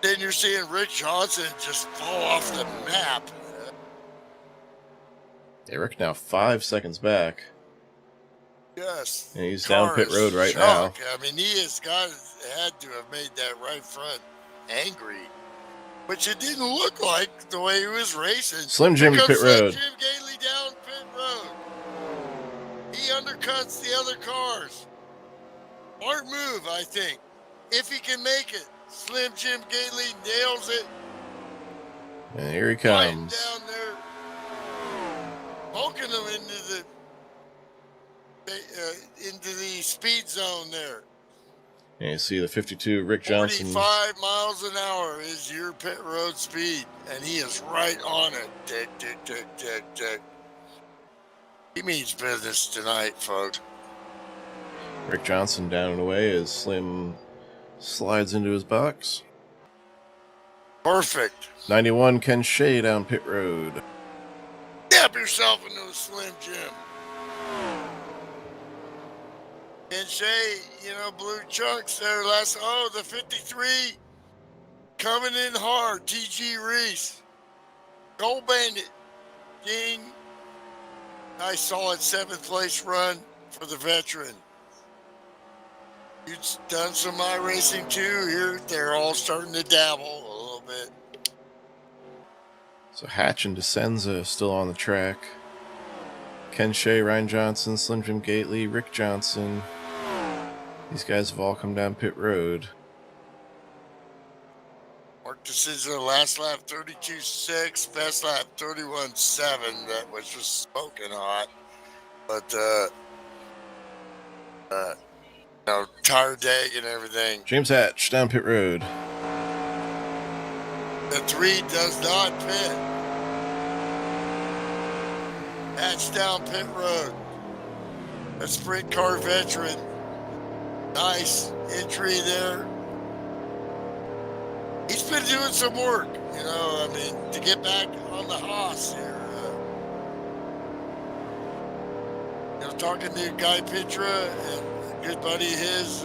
Then you're seeing Rick Johnson just fall off the map. Rick now 5 seconds back. Yes. And he's down pit road right now. I mean, he had to have made that right front angry, which it didn't look like the way he was racing. Slim Jim to pit road. Jim Gately down pit road. He undercuts the other cars. Smart move, I think. If he can make it. Slim Jim Gately nails it. And here he comes. Right down there. Poking him into the speed zone there. And you see the 52 Rick Johnson. 45 miles an hour is your pit road speed. And he is right on it. Tick, tick, tick, tick, tick. He means business tonight, folks. Rick Johnson down and away as Slim slides into his box. Perfect. 91 Ken Shea down pit road. Dab yourself into a Slim Jim. Ken Shea, blue chunks there the 53 coming in hard. TG Reese. Gold Bandit. King. Nice solid 7th place run for the veteran. You've done some iRacing too. Here, they're all starting to dabble a little bit. So Hatch and DeSenza still on the track. Ken Shea, Ryan Johnson, Slim Jim Gately, Rick Johnson. These guys have all come down pit road. Mark DeSenza, last lap 32.6, best lap 31.7. That was just smoking hot. But tire dag and everything. James Hatch down pit road. The 3 does not fit. Hatch down pit road. A sprint car veteran. Nice entry there. He's been doing some work, to get back on the Haas here. Talking to Guy Pitra, and a good buddy of his,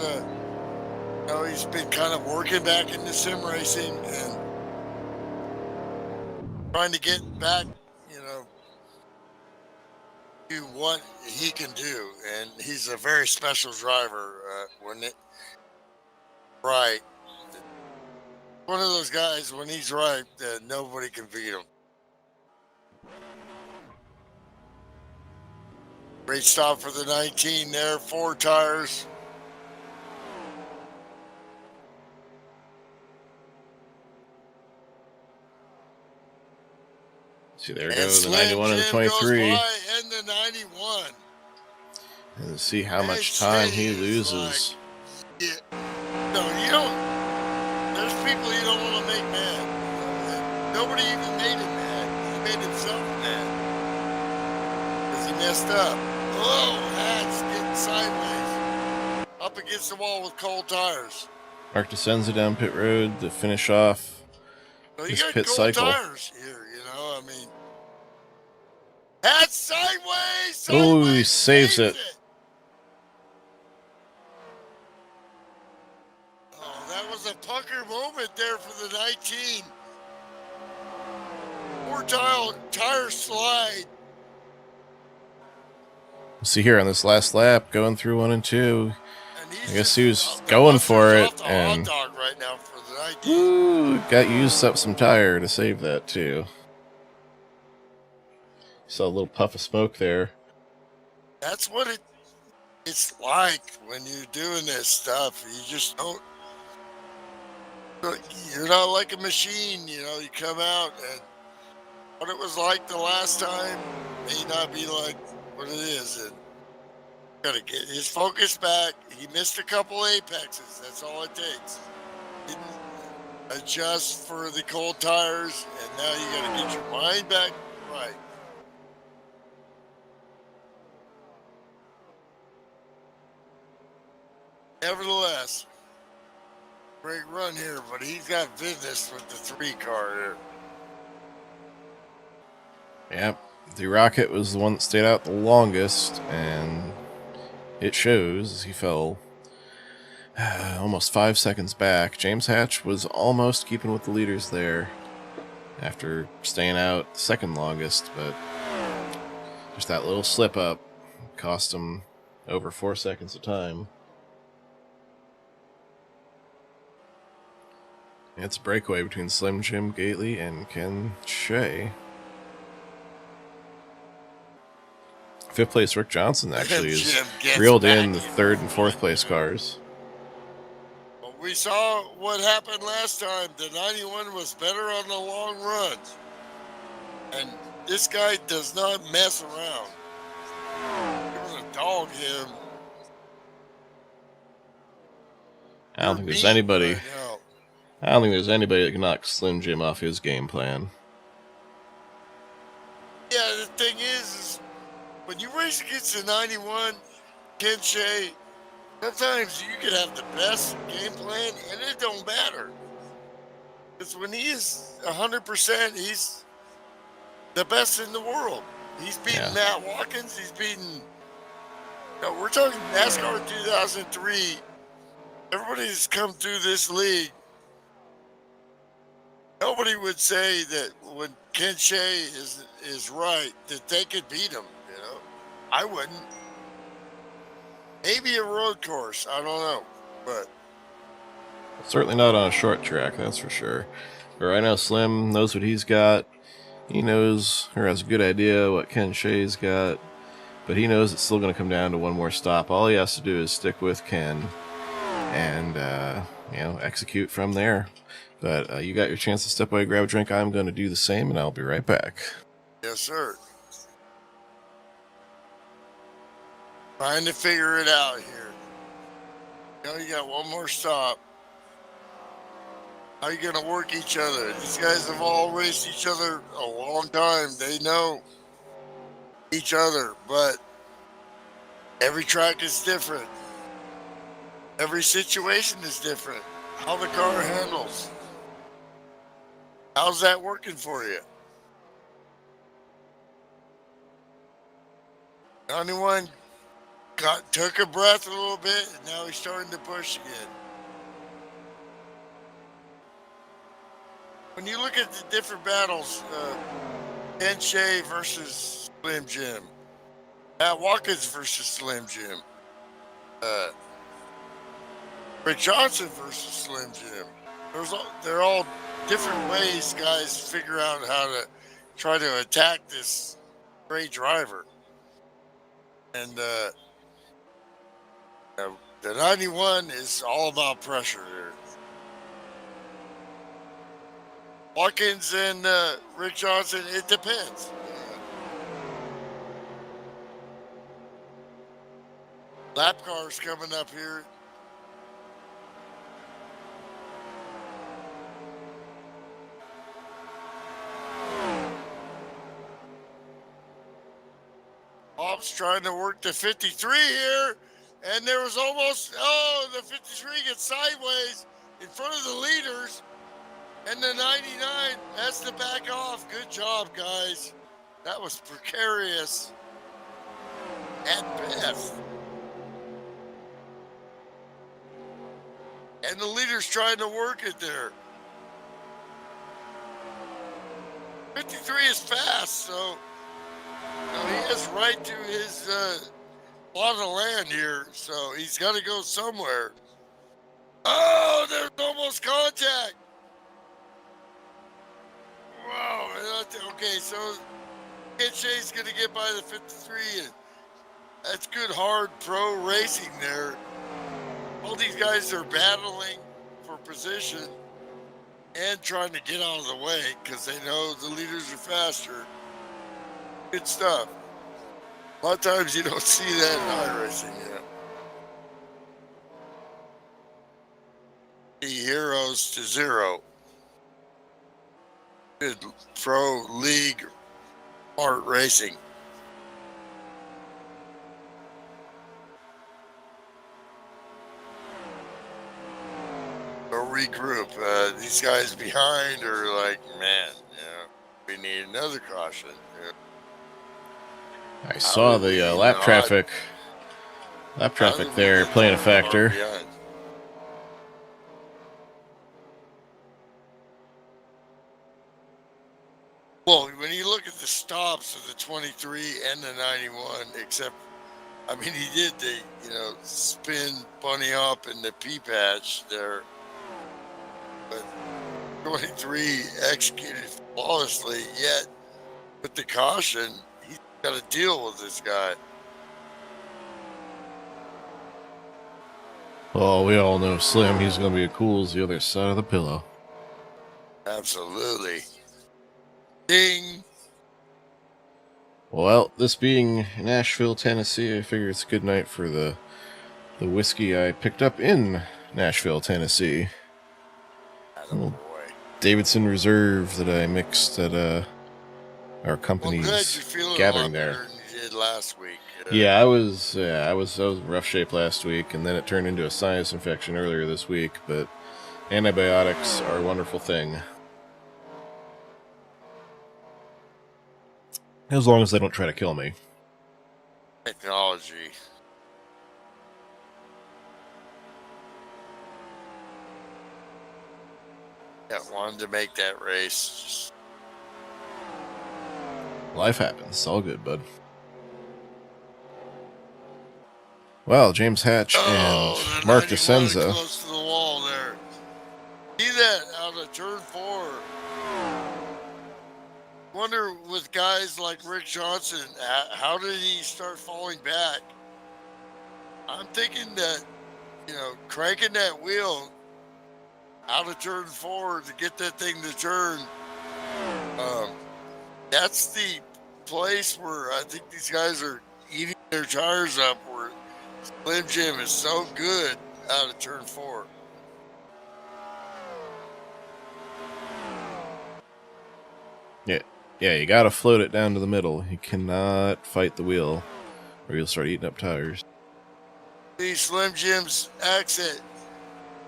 he's been kind of working back into sim racing and trying to get back, to what he can do. And he's a very special driver. Right. One of those guys, when he's right, nobody can beat him. Great stop for the 19 there, 4 tires. See, there goes the 91 and the 23. And the 91. And see how much time he loses. You don't. There's people you don't want to make mad. Nobody even made him mad. He made himself mad. Because he messed up. Oh, Hatch getting sideways. Up against the wall with cold tires. Mark Desenza down pit road to finish off this pit cycle. Tires here, Hatch sideways. Oh, he saves it. Oh, that was a pucker moment there for the 19. 4 tire slide. See here on this last lap, going through 1 and 2. I guess he was going for it, and right now for the 19. Ooh, got used up some tire to save that too. Saw a little puff of smoke there. That's what it's like when you're doing this stuff. You just don't. You're not like a machine, You come out, and what it was like the last time may not be like what it is. And gotta get his focus back. He missed a couple apexes. That's all it takes. Didn't adjust for the cold tires, and now you gotta get your mind back right. Nevertheless, great run here, but he's got business with the 3 car here. Yep, the Rocket was the one that stayed out the longest, and it shows as he fell almost 5 seconds back. James Hatch was almost keeping with the leaders there after staying out second longest, but just that little slip up cost him over 4 seconds of time. It's a breakaway between Slim Jim Gately and Ken Shea. 5th place Rick Johnson actually is reeled in the 3rd and 4th place cars. Well, we saw what happened last time. The 91 was better on the long runs. And this guy does not mess around. It was a dog him. I don't think there's anybody that can knock Slim Jim off his game plan. Yeah, the thing is when you race against the 91, Ken Shea, sometimes you could have the best game plan, and it don't matter. Because when he is 100%, he's the best in the world. He's beaten Matt Watkins. He's beaten... we're talking NASCAR 2003. Everybody that's come through this league, nobody would say that when Ken Shea is right, that they could beat him, I wouldn't. Maybe a road course, I don't know, but... Certainly not on a short track, that's for sure. But right now, Slim knows what he's got. He knows, or has a good idea what Ken Shea's got, but he knows it's still going to come down to one more stop. All he has to do is stick with Ken and, execute from there. But you got your chance to step away, grab a drink. I'm going to do the same, and I'll be right back. Yes, sir. Trying to figure it out here. You got one more stop. How are you going to work each other? These guys have all raced each other a long time. They know each other, but every track is different. Every situation is different. How the car handles. How's that working for you? 91 took a breath a little bit, and now he's starting to push again. When you look at the different battles, Ken Shea versus Slim Jim, Matt Watkins versus Slim Jim, Rick Johnson versus Slim Jim. They're all different ways guys figure out how to try to attack this great driver. And the 91 is all about pressure here. Watkins and Rick Johnson, it depends. Lap cars coming up here. Bob's trying to work the 53 here, and there was almost, the 53 gets sideways in front of the leaders, and the 99 has to back off. Good job, guys. That was precarious at best. And the leader's trying to work it there. 53 is fast, so he has right to his plot of land here, so he's got to go somewhere. Oh, there's almost contact. Wow. Okay, so Ken Shea's going to get by the 53, and that's good, hard pro racing there. All these guys are battling for position and trying to get out of the way because they know the leaders are faster. Good stuff. A lot of times you don't see that in iRacing, The heroes to zero. Good pro league art racing. Or regroup. These guys behind are like, man, we need another caution. I saw the lap traffic there playing a factor. Well, when you look at the stops of the 23 and the 91, except, he did the, spin, bunny up, and the P-patch there. But 23 executed flawlessly, yet with the caution, he's got to deal with this guy. Oh, we all know Slim. He's going to be as cool as the other side of the pillow. Absolutely. Ding. Well, this being Nashville, Tennessee, I figure it's a good night for the whiskey I picked up in Nashville, Tennessee. Davidson Reserve that I mixed at our company's gathering there. You did last week. Yeah, I was in rough shape last week, and then it turned into a sinus infection earlier this week. But antibiotics are a wonderful thing, as long as they don't try to kill me. Technology. Wanted to make that race. Life happens. It's all good, bud. Well, James Hatch and Mark DeSenza. Close to the wall there. See that out of turn 4. Wonder with guys like Rick Johnson, how did he start falling back? I'm thinking that, cranking that wheel out of turn 4 to get that thing to turn. That's the place where I think these guys are eating their tires up, where Slim Jim is so good out of turn 4. Yeah, you gotta float it down to the middle. You cannot fight the wheel, or you'll start eating up tires. See Slim Jim's exit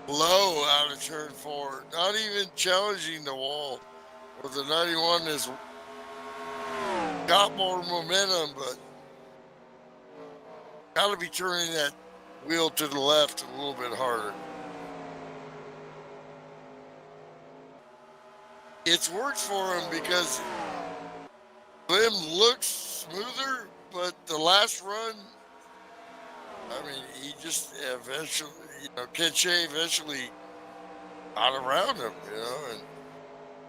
low out of turn 4, not even challenging the wall. Well, the 91 has got more momentum, but got to be turning that wheel to the left a little bit harder. It's worked for him because Slim looks smoother, but the last run, I mean, he just eventually, Ken Shea eventually got around him, and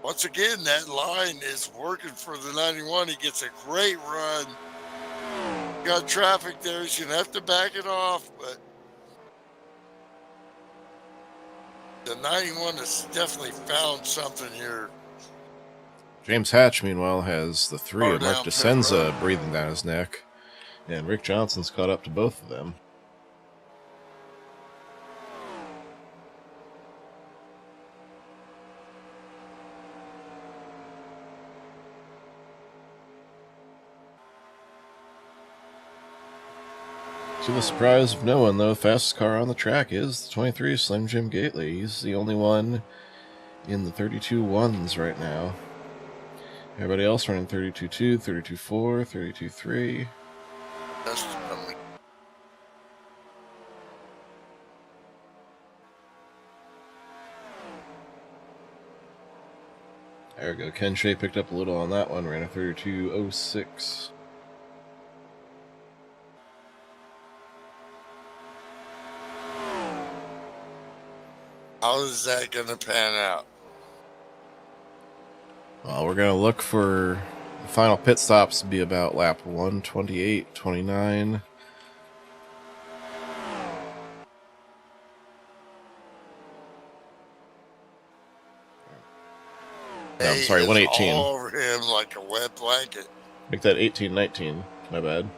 once again, that line is working for the 91. He gets a great run. Got traffic there. He's going to have to back it off, but the 91 has definitely found something here. James Hatch, meanwhile, has the 3 of Mark down pit DeSenza road. breathing down his neck, and Rick Johnson's caught up to both of them. To the surprise of no one, though, the fastest car on the track is the 23 Slim Jim Gately. He's the only one in the 32.1s right now. Everybody else running 32.2, 32.4, 32.3. There we go. Ken Shea picked up a little on that one, ran a 32.06. How is that going to pan out? Well, we're going to look for the final pit stops to be about lap 128.29. No, I'm sorry, 118. All over him like a wet blanket. Make that 18.19. My bad.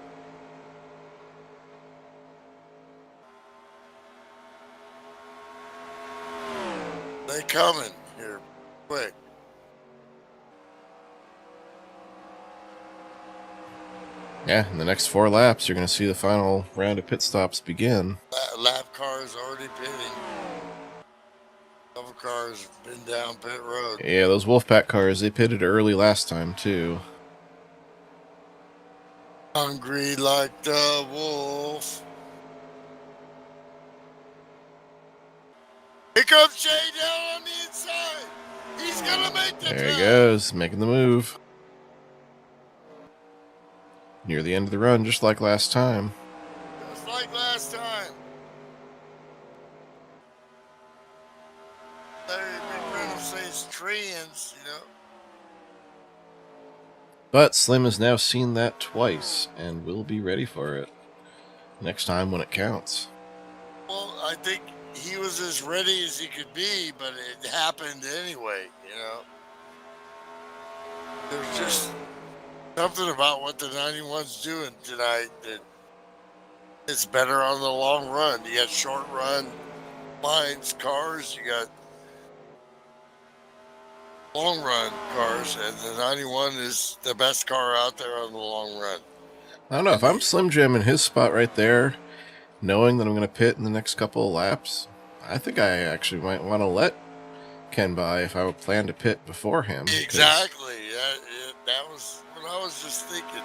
They coming here quick. Yeah, in the next 4 laps, you're going to see the final round of pit stops begin. Lap car is already pitting. Couple cars have been down pit road. Yeah, those Wolfpack cars, they pitted early last time, too. Hungry like the wolf. Here comes Shea down on the inside. He's going to make the There he goes, making the move. Near the end of the run, just like last time. Just like last time. Larry McReynolds says trans, But Slim has now seen that twice and will be ready for it next time when it counts. Well, I think he was as ready as he could be, but it happened anyway, There's just something about what the 91's doing tonight that it's better on the long run. You got short run lines, cars, you got long run cars, and the 91 is the best car out there on the long run. I don't know, if I'm Slim Jim in his spot right there, knowing that I'm going to pit in the next couple of laps, I think I actually might want to let Ken by if I would plan to pit before him. Exactly. That was what I was just thinking.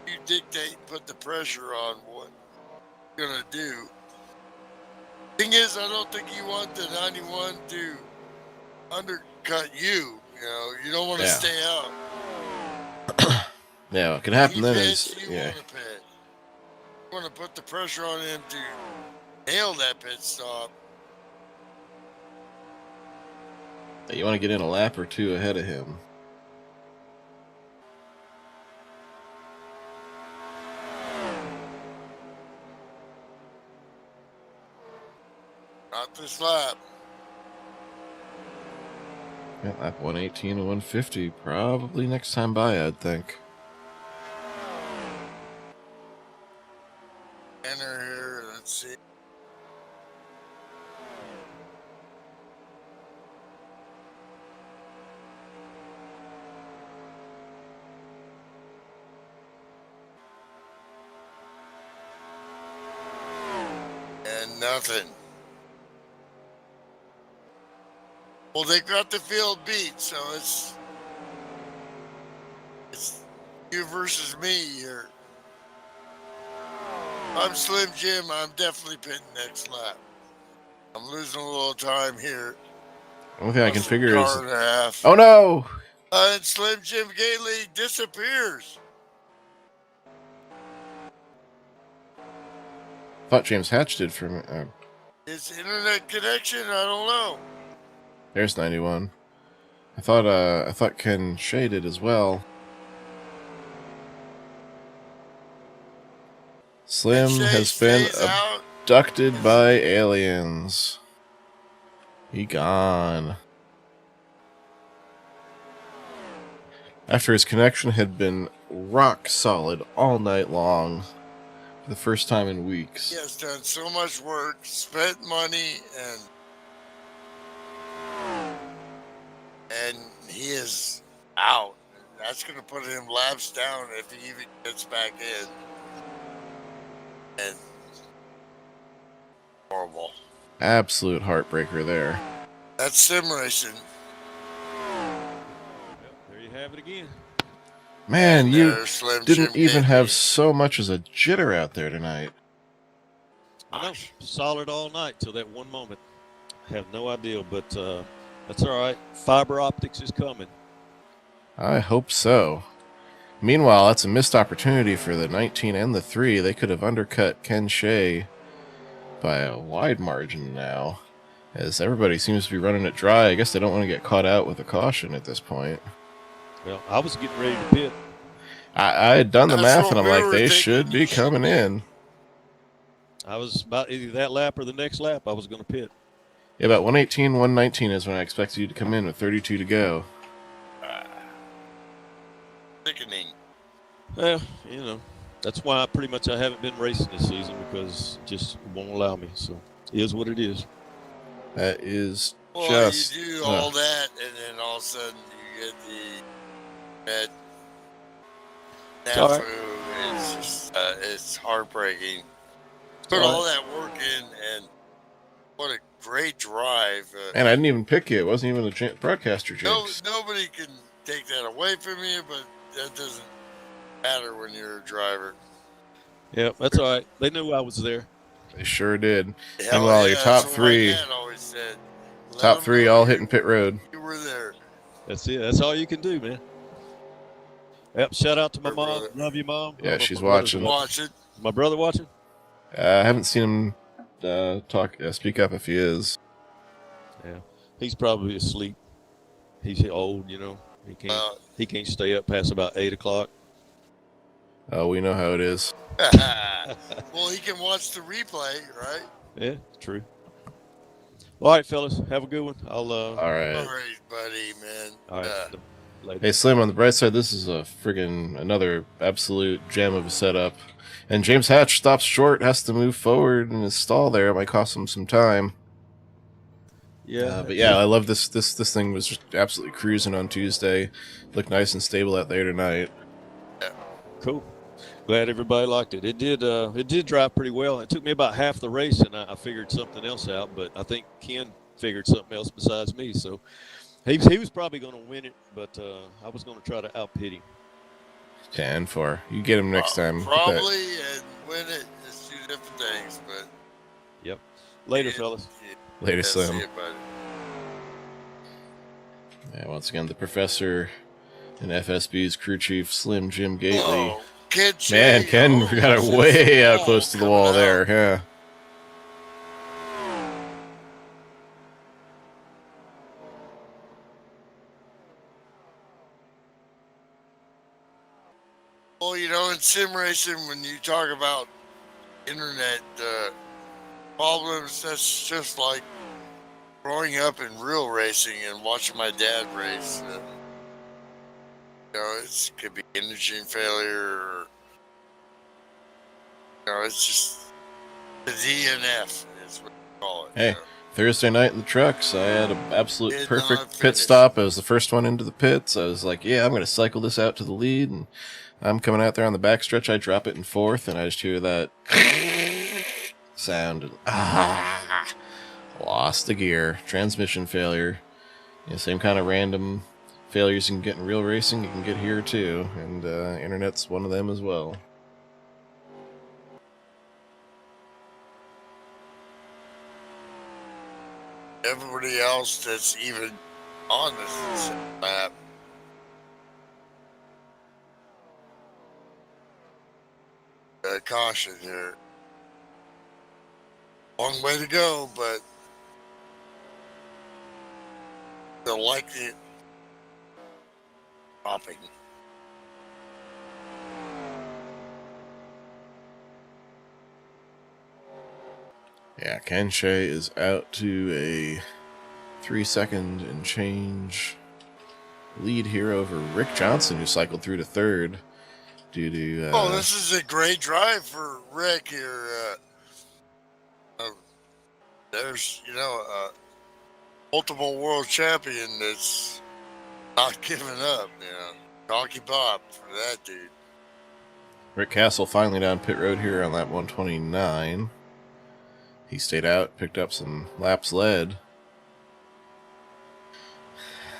You dictate, put the pressure on what you're going to do. Thing is, I don't think you want the 91 to undercut you. You don't want to stay out. Yeah, what can happen then is is... You want to pit. You want to put the pressure on him to nail that pit stop. You want to get in a lap or two ahead of him. Not this lap. Yeah, lap 118 and 150. Probably next time by, I'd think. Enter here. Let's see. nothing. Well, they got the field beat, so it's you versus me here. I'm Slim Jim. I'm definitely pitting next lap. I'm losing a little time here. The only thing I can figure is... car and a half. Oh, no! And Slim Jim Gately disappears. I thought James Hatch did for me. His internet connection, I don't know. There's 91. I thought Ken Shea did as well. Slim has been abducted by aliens. He gone. After his connection had been rock solid all night long, for the first time in weeks. He has done so much work, spent money, and he is out. That's going to put him laps down if he even gets back in. And horrible. Absolute heartbreaker there. That's sim racing. There you have it again. Man, you didn't Jim even Gately. have so much as a jitter out there tonight. I know, solid all night till that one moment. Have no idea, but that's all right. Fiber optics is coming. I hope so. Meanwhile, that's a missed opportunity for the 19 and the 3. They could have undercut Ken Shea by a wide margin now, as everybody seems to be running it dry. I guess they don't want to get caught out with a caution at this point. Well, I was getting ready to pit. I had done the That's math, what and I'm we like, were they thinking. should be coming in. I was about either that lap or the next lap. I was going to pit. Yeah, about 118, 119 is when I expected you to come in with 32 to go. Sickening. Well, you know, that's why I haven't been racing this season, because it just won't allow me. So it is what it is. That is Well, just... you do all that, and then all of a sudden you get that all snafu. right. It's just, it's heartbreaking. Put all that work in, and what a great drive. And I didn't even pick you. It wasn't even a broadcaster jinx. Nobody can take that away from you, but that doesn't matter when you're a driver. Yeah, that's all right. They knew I was there. They sure did. Hell And while yeah, your top that's what my three, dad always said. Let top them three know all you- hitting pit road. You were there. That's it. That's all you can do, man. Yep. Shout out to my Your mom. brother. Love you, Mom. Yeah, My she's brother's watching. Watch it. My brother watching? I haven't seen him speak up if he is. Yeah. He's probably asleep. He's old, you know. He can't stay up past about 8 o'clock. Oh, we know how it is. Well, he can watch the replay, right? Yeah, true. All right, fellas. Have a good one. All All right. right, buddy, man. All right. Later. Hey, Slim, on the bright side, this is a friggin' another absolute gem of a setup. And James Hatch stops short, has to move forward in his stall there. It might cost him some time. Yeah. But yeah, I love this. This thing was just absolutely cruising on Tuesday. Looked nice and stable out there tonight. Cool. Glad everybody liked it. It did drive pretty well. It took me about half the race, and I figured something else out. But I think Ken figured something else besides me. So he was probably going to win it, but I was going to try to outpit him. 10-4. You get him next time. Probably, and win it is two different things, but. Yep. Later, fellas. Later, Yeah, Slim. see you, buddy. Yeah, once again, the professor and FSB's crew chief, Slim Jim Gately. Oh, Ken Shea. Man, Ken Oh, got it way out close to the wall coming there. out. Yeah. Well, you know, in sim racing, when you talk about internet problems, that's just like growing up in real racing and watching my dad race. You know, it could be engine failure. Or, you know, it's just the DNF is what you call it. Hey. You know? Thursday night in the trucks, I had an absolute Did perfect not pit finish. stop. I was the first one into the pits. I was like, yeah, I'm going to cycle this out to the lead. And I'm coming out there on the backstretch. I drop it in fourth, and I just hear that sound. Lost the gear. Transmission failure. Same kind of random failures you can get in real racing, you can get here too, and internet's one of them as well. Everybody else that's even on this map caution here. Long way to go, but the likely dropping. Yeah, Ken Shea is out to a 3-second and change lead here over Rick Johnson, who cycled through to third due to... this is a great drive for Rick here. There's, multiple world champion that's not giving up, Donkey Bob for that dude. Rick Castle finally down pit road here on lap 129. He stayed out, picked up some laps led.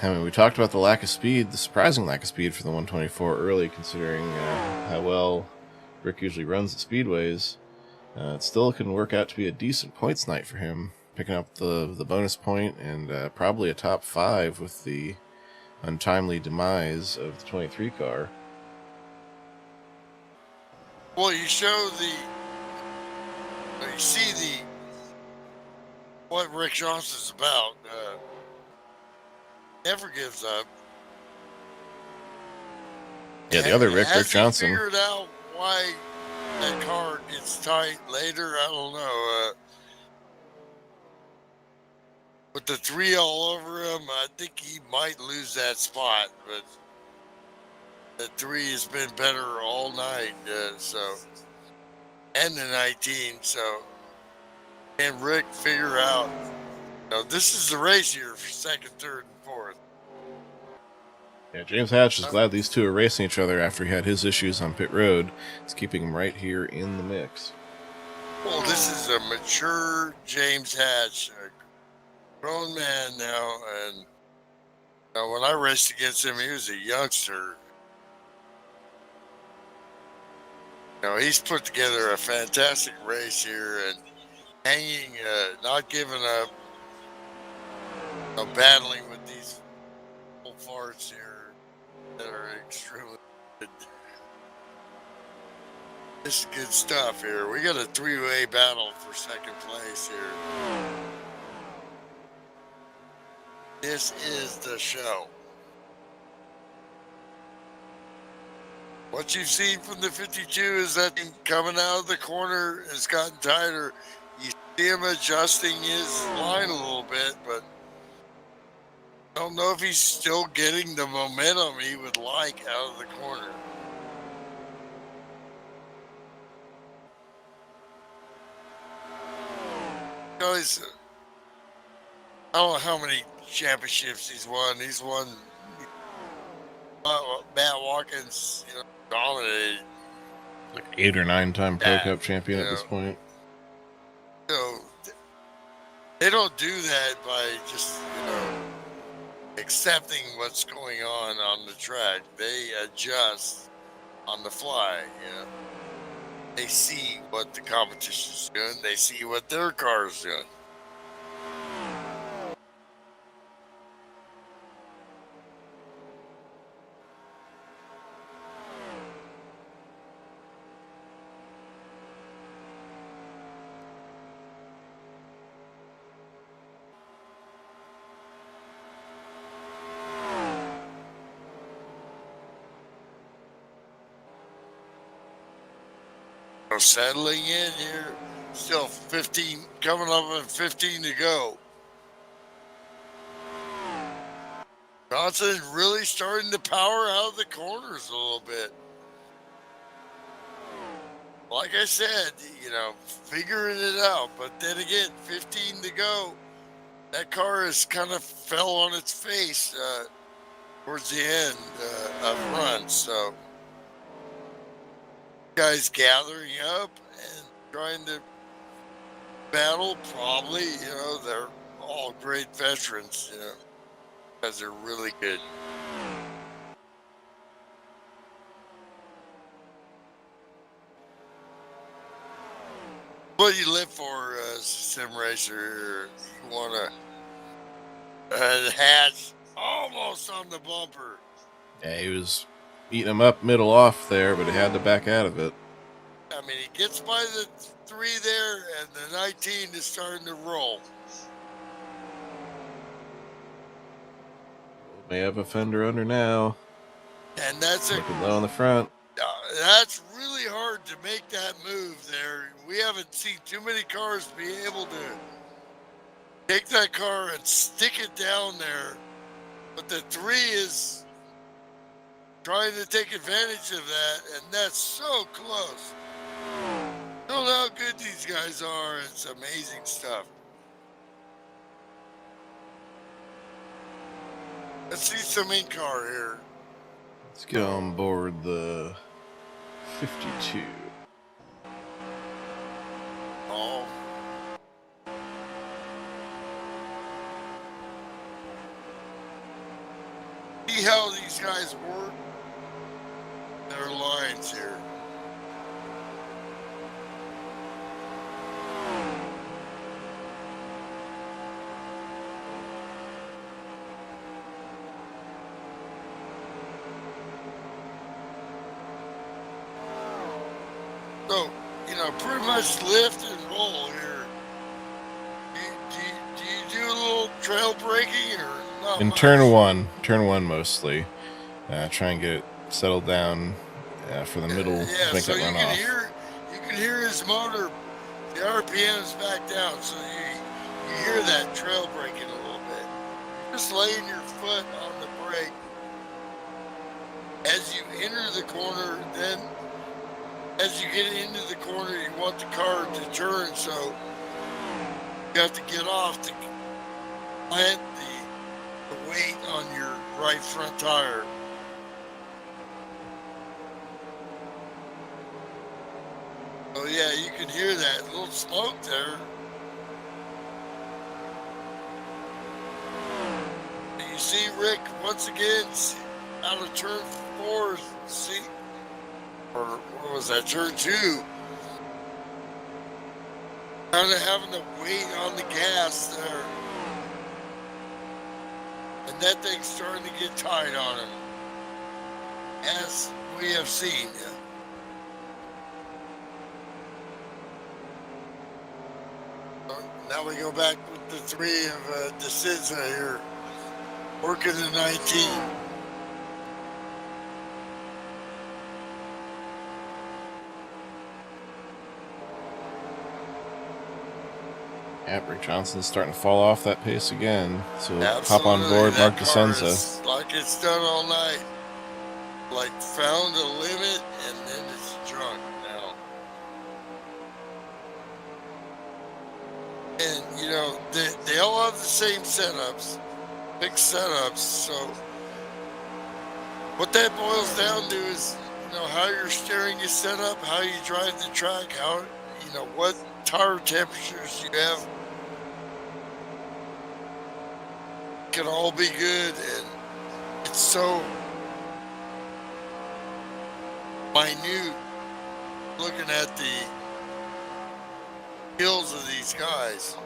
I mean, we talked about the lack of speed, the surprising lack of speed for the 124 early, considering how well Rick usually runs at speedways. It still can work out to be a decent points night for him, picking up the bonus point and probably a top 5 with the untimely demise of the 23 car. Well, you show you see what Rick Johnson's about. Never gives up. Yeah, the other Rick Johnson. Has he figured out why that car gets tight later? I don't know. With the 3 all over him, I think he might lose that spot, but the 3 has been better all night, and the 19, so can Rick figure out, this is the race here for second, third, and fourth. Yeah, James Hatch is glad these two are racing each other after he had his issues on pit road. It's keeping him right here in the mix. Well, this is a mature James Hatch, a grown man now, and when I raced against him, he was a youngster. He's put together a fantastic race here and hanging, not giving up, battling with these old farts here that are extremely good. This is good stuff here. We got a 3-way battle for second place here. This is the show. What you've seen from the 52 is that coming out of the corner has gotten tighter. You see him adjusting his line a little bit, but I don't know if he's still getting the momentum he would like out of the corner. I don't know how many championships he's won. He's won. Matt Watkins, dominated. Like 8 or 9 time Pro Cup champion at this point. They don't do that by just, accepting what's going on the track. They adjust on the fly, They see what the competition's doing. They see what their car's doing. Settling in here, still 15, coming up on 15 to go. Johnson really starting to power out of the corners a little bit. Like I said, figuring it out, but then again, 15 to go. That car has kind of fell on its face towards the end of run, so guys gathering up and trying to battle, probably. They're all great veterans, because they're really good. What you live for as a sim racer? You want a hatch almost on the bumper. Yeah, he was eating him up middle off there, but he had to back out of it. I mean, he gets by the 3 there, and the 19 is starting to roll. May have a fender under now. And that's looking low on the front. That's really hard to make that move there. We haven't seen too many cars be able to take that car and stick it down there. But the 3 is trying to take advantage of that, and that's so close. Don't know how good these guys are. It's amazing stuff. Let's see some in-car here. Let's get on board the 52. Oh. See how these guys work their lines here. So, pretty much lift and roll here. Do you do a little trail braking or not? In much? turn one mostly. Try and get it settled down for the middle. Yeah, make so that run off. you can hear his motor. The RPM's back down, so you hear that trail braking a little bit. Just laying your foot on the brake as you enter the corner. Then, as you get into the corner, you want the car to turn, so you have to get off to plant the weight on your right front tire. Oh yeah, you can hear that little smoke there. And you see Rick once again out of turn 4, or what was that, turn 2? Kind of having to wait on the gas there. And that thing's starting to get tight on him, as we have seen. Now we go back with the 3 of DeSiza here, working the 19. Yeah, Rick Johnson's starting to fall off that pace again. So Absolutely. hop on board Mark That car DeSenza. is like it's done all night. Like found a limit and then it's drunk now. And they all have the same setups, big setups. So what that boils down to is, how your steering is set up, how you drive the track, how, what tire temperatures you have. Can all be good, and it's so minute looking at the skills of these guys.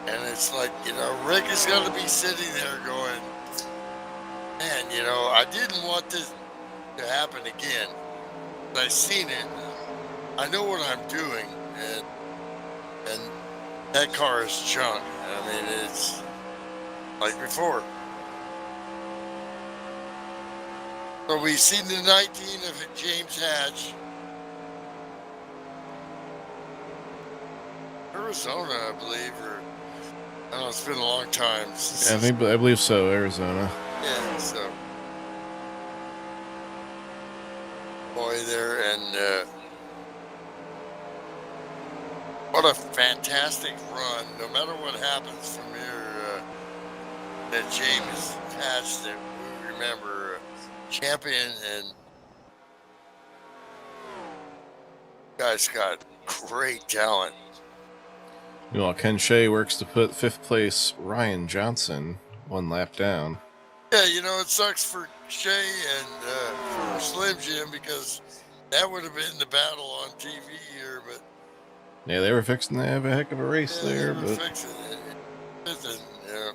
And it's like, Rick is going to be sitting there going, man, I didn't want this to happen again. But I've seen it. I know what I'm doing. And that car is junk. I mean, it's like before. So we've seen the 19 of James Hatch. Arizona, I believe, or I don't know, it's been a long time. I believe so, Arizona. Yeah, so boy there, and what a fantastic run. No matter what happens from here, that James Hatch that we remember, champion, and guy's got great talent. Meanwhile, Ken Shea works to put 5th place Ryan Johnson 1 lap down. Yeah, you know, it sucks for Shea and for Slim Jim, because that would have been the battle on TV here, but Yeah, they were fixing to have a heck of a race there, they were but fixing it. Yeah.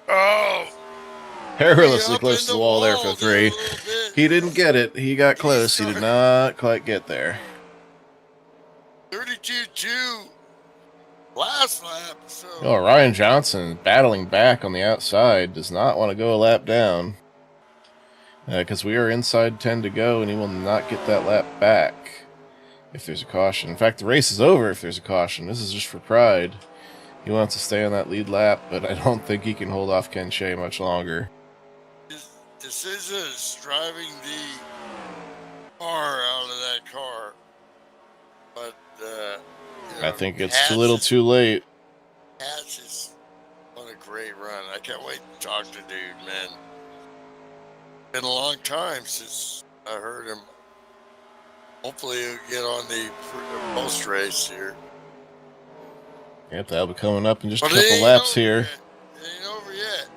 Oh, perilously up close in to the wall there for wall 3. a little bit. He didn't get it. He got close. He did not quite get there. 32-2 last lap. So Oh, Ryan Johnson battling back on the outside, does not want to go a lap down. Because we are inside 10 to go, and he will not get that lap back if there's a caution. In fact, the race is over if there's a caution. This is just for pride. He wants to stay on that lead lap, but I don't think he can hold off Ken Shea much longer. his decision is driving the car out of that car. But, I think it's a little too late. Hatch is on a great run. I can't wait to talk to dude, man. Been a long time since I heard him. Hopefully he'll get on the post race here. Yep, that'll be coming up in just a But it couple ain't laps over here. yet. It ain't over yet.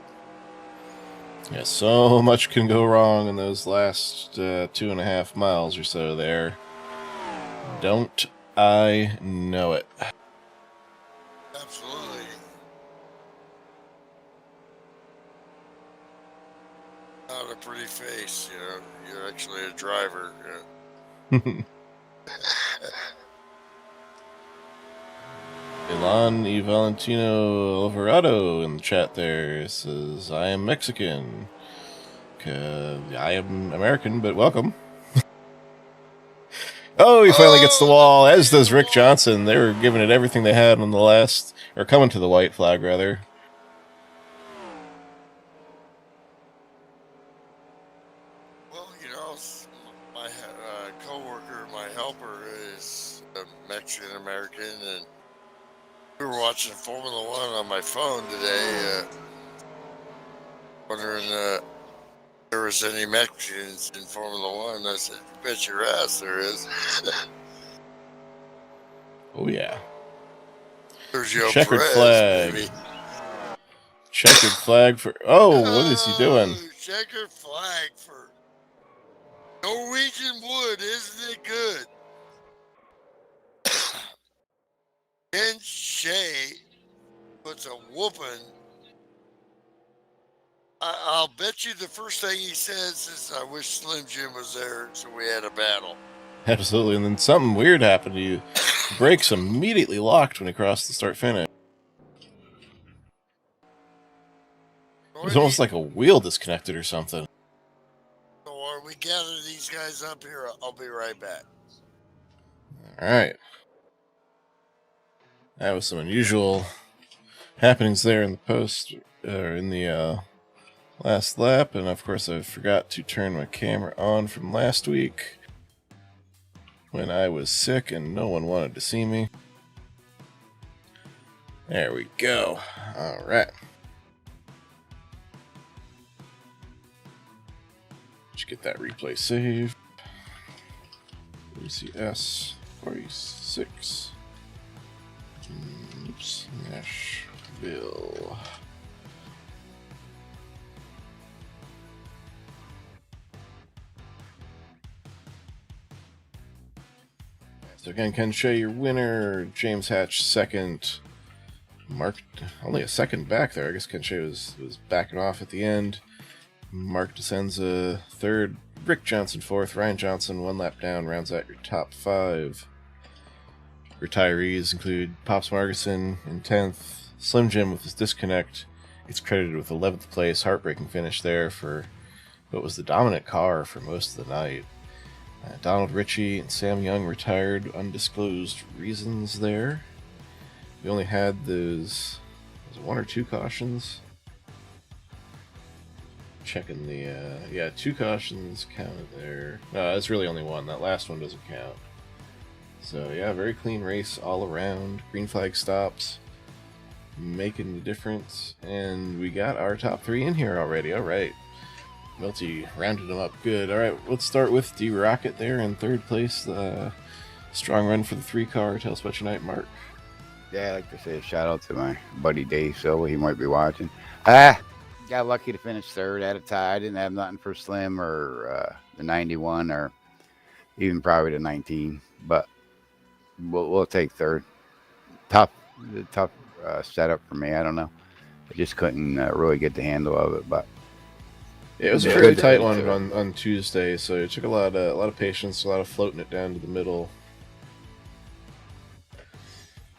Yeah, so much can go wrong in those last 2.5 miles or so there. Don't I know it? Absolutely. Not a pretty face, you know. You're actually a driver. Ilan y Valentino Alvarado in the chat there says, I am Mexican. I am American, but welcome. Oh, he finally gets the wall, as does Rick Johnson. They were giving it everything they had on the last, or coming to the white flag, rather. Well, you know, my co-worker, my helper is a Mexican American, and we were watching Formula One on my phone today, wondering if there was any Mexicans in Formula One. I said, bet your ass there is. Oh, yeah. Sergio Checkered Perez, flag. baby. Checkered flag for... Oh, what is he doing? Checkered flag for Norwegian wood, isn't it good? Ken Shea puts a whooping. I'll bet you the first thing he says is, I wish Slim Jim was there so we had a battle. Absolutely, and then something weird happened to you. Brakes immediately locked when he crossed the start-finish. It was almost like a wheel disconnected or something. So while we gather these guys up here, I'll be right back. Alright. That was some unusual happenings there in the post, or in the last lap, and of course I forgot to turn my camera on from last week when I was sick and no one wanted to see me. There we go. Alright. Just get that replay saved. UCS 46. Oops, Nashville. So again, Ken Shea, your winner. James Hatch, second. Mark, only a second back there. I guess Ken Shea was backing off at the end. Mark Desenza, third. Rick Johnson, fourth. Ryan Johnson, 1 lap down, rounds out your top 5. Retirees include Pops Margison in 10th. Slim Jim with his disconnect. It's credited with 11th place. Heartbreaking finish there for what was the dominant car for most of the night. Donald Ritchie and Sam Young retired, undisclosed reasons there. We only had those, was it 1 or 2 cautions? Checking the, yeah, 2 cautions counted there. No, it's really only 1. That last one doesn't count. So yeah, very clean race all around. Green flag stops, making the difference. And we got our top 3 in here already. Alright. Milty rounded him up good. All right, let's start with D-Rocket there in third place. Strong run for the 3-car. Tell us about your night, Mark. Yeah, I'd like to say a shout out to my buddy Dave Silva. He might be watching. Got lucky to finish third at a tie. I didn't have nothing for Slim or the 91 or even probably the 19, but we'll take third. Tough setup for me. I don't know. I just couldn't really get the handle of it, but yeah, it was a pretty tight one on Tuesday, so it took a lot of patience, a lot of floating it down to the middle.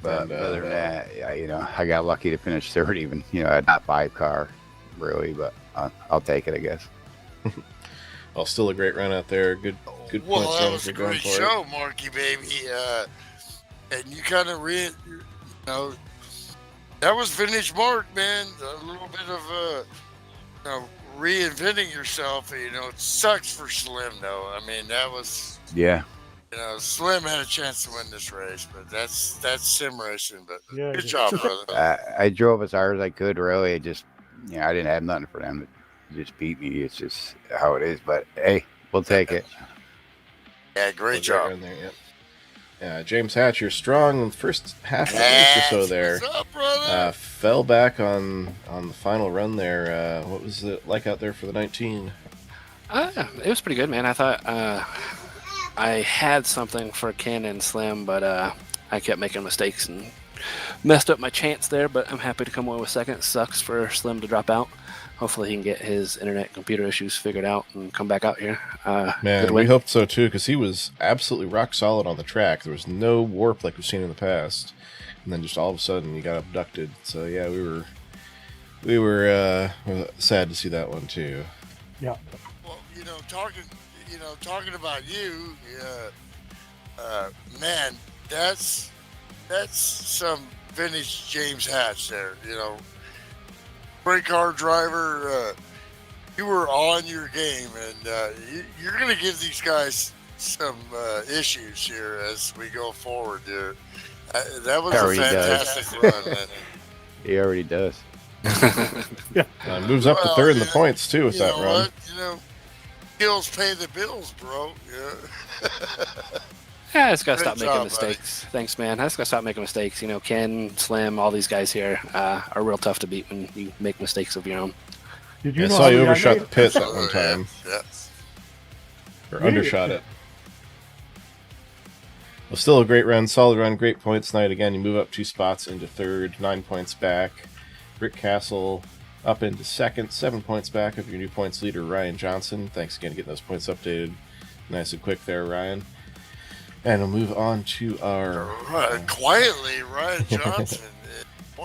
But other than that, yeah, I got lucky to finish third. Even I had that 5-car, really, but I'll take it, I guess. Well, still a great run out there. Good points. Well, that was a great show, Marky baby. And you kind of that was vintage Mark, man. A little bit of reinventing yourself. It sucks for Slim though. I mean, that was Slim had a chance to win this race, but that's sim racing. But good job, brother. I drove as hard as I could. Really, I just I didn't have nothing for them. It just beat me. It's just how it is. But hey, we'll take it. Yeah, great job. Right there, yeah. James Hatcher, strong in the first half of the race or so there. What's up, brother? Fell back on the final run there. What was it like out there for the 19? It was pretty good, man. I thought I had something for Ken and Slim, but I kept making mistakes and messed up my chance there. But I'm happy to come away with second. Sucks for Slim to drop out. Hopefully he can get his internet computer issues figured out and come back out here. Man, we hoped so too, because he was absolutely rock solid on the track. There was no warp like we've seen in the past, and then just all of a sudden he got abducted. So yeah, we were sad to see that one too. Yeah. Well, talking about you, man, that's some vintage James Hatch there. Great car driver. You were on your game, and you're going to give these guys some issues here as we go forward. That was a fantastic run, man. He already does. Moves up to third in the points too with that run. Skills pay the bills, bro. Yeah. Yeah, I just gotta stop making mistakes. Buddy. Thanks, man. I just gotta stop making mistakes. Ken, Slim, all these guys here are real tough to beat when you make mistakes of your own. Did you know I saw you overshot the pit that one time. Yes. Or undershot it. Well, still a great run, solid run, great points tonight. Again, you move up 2 spots into third, 9 points back. Rick Castle up into second, 7 points back of your new points leader, Ryan Johnson. Thanks again for getting those points updated. Nice and quick there, Ryan. And we'll move on to our... quietly, Ryan Johnson.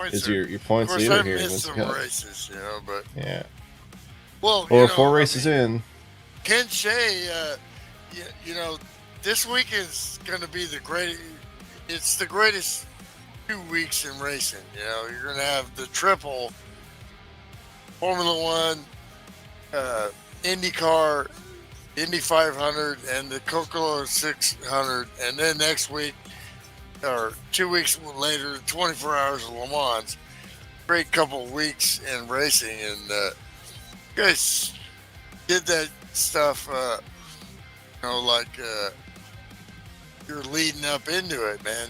Is your points leader here. Of course, I missed some races, but... Yeah. Well, 4 races in. Ken Shea, this week is going to be the greatest... It's the greatest 2 weeks in racing. You're going to have the triple Formula One, IndyCar, Indy 500, and the Coca-Cola 600, and then next week, or 2 weeks later, 24 hours of Le Mans. Great couple of weeks in racing, and you guys did that stuff, you're leading up into it, man.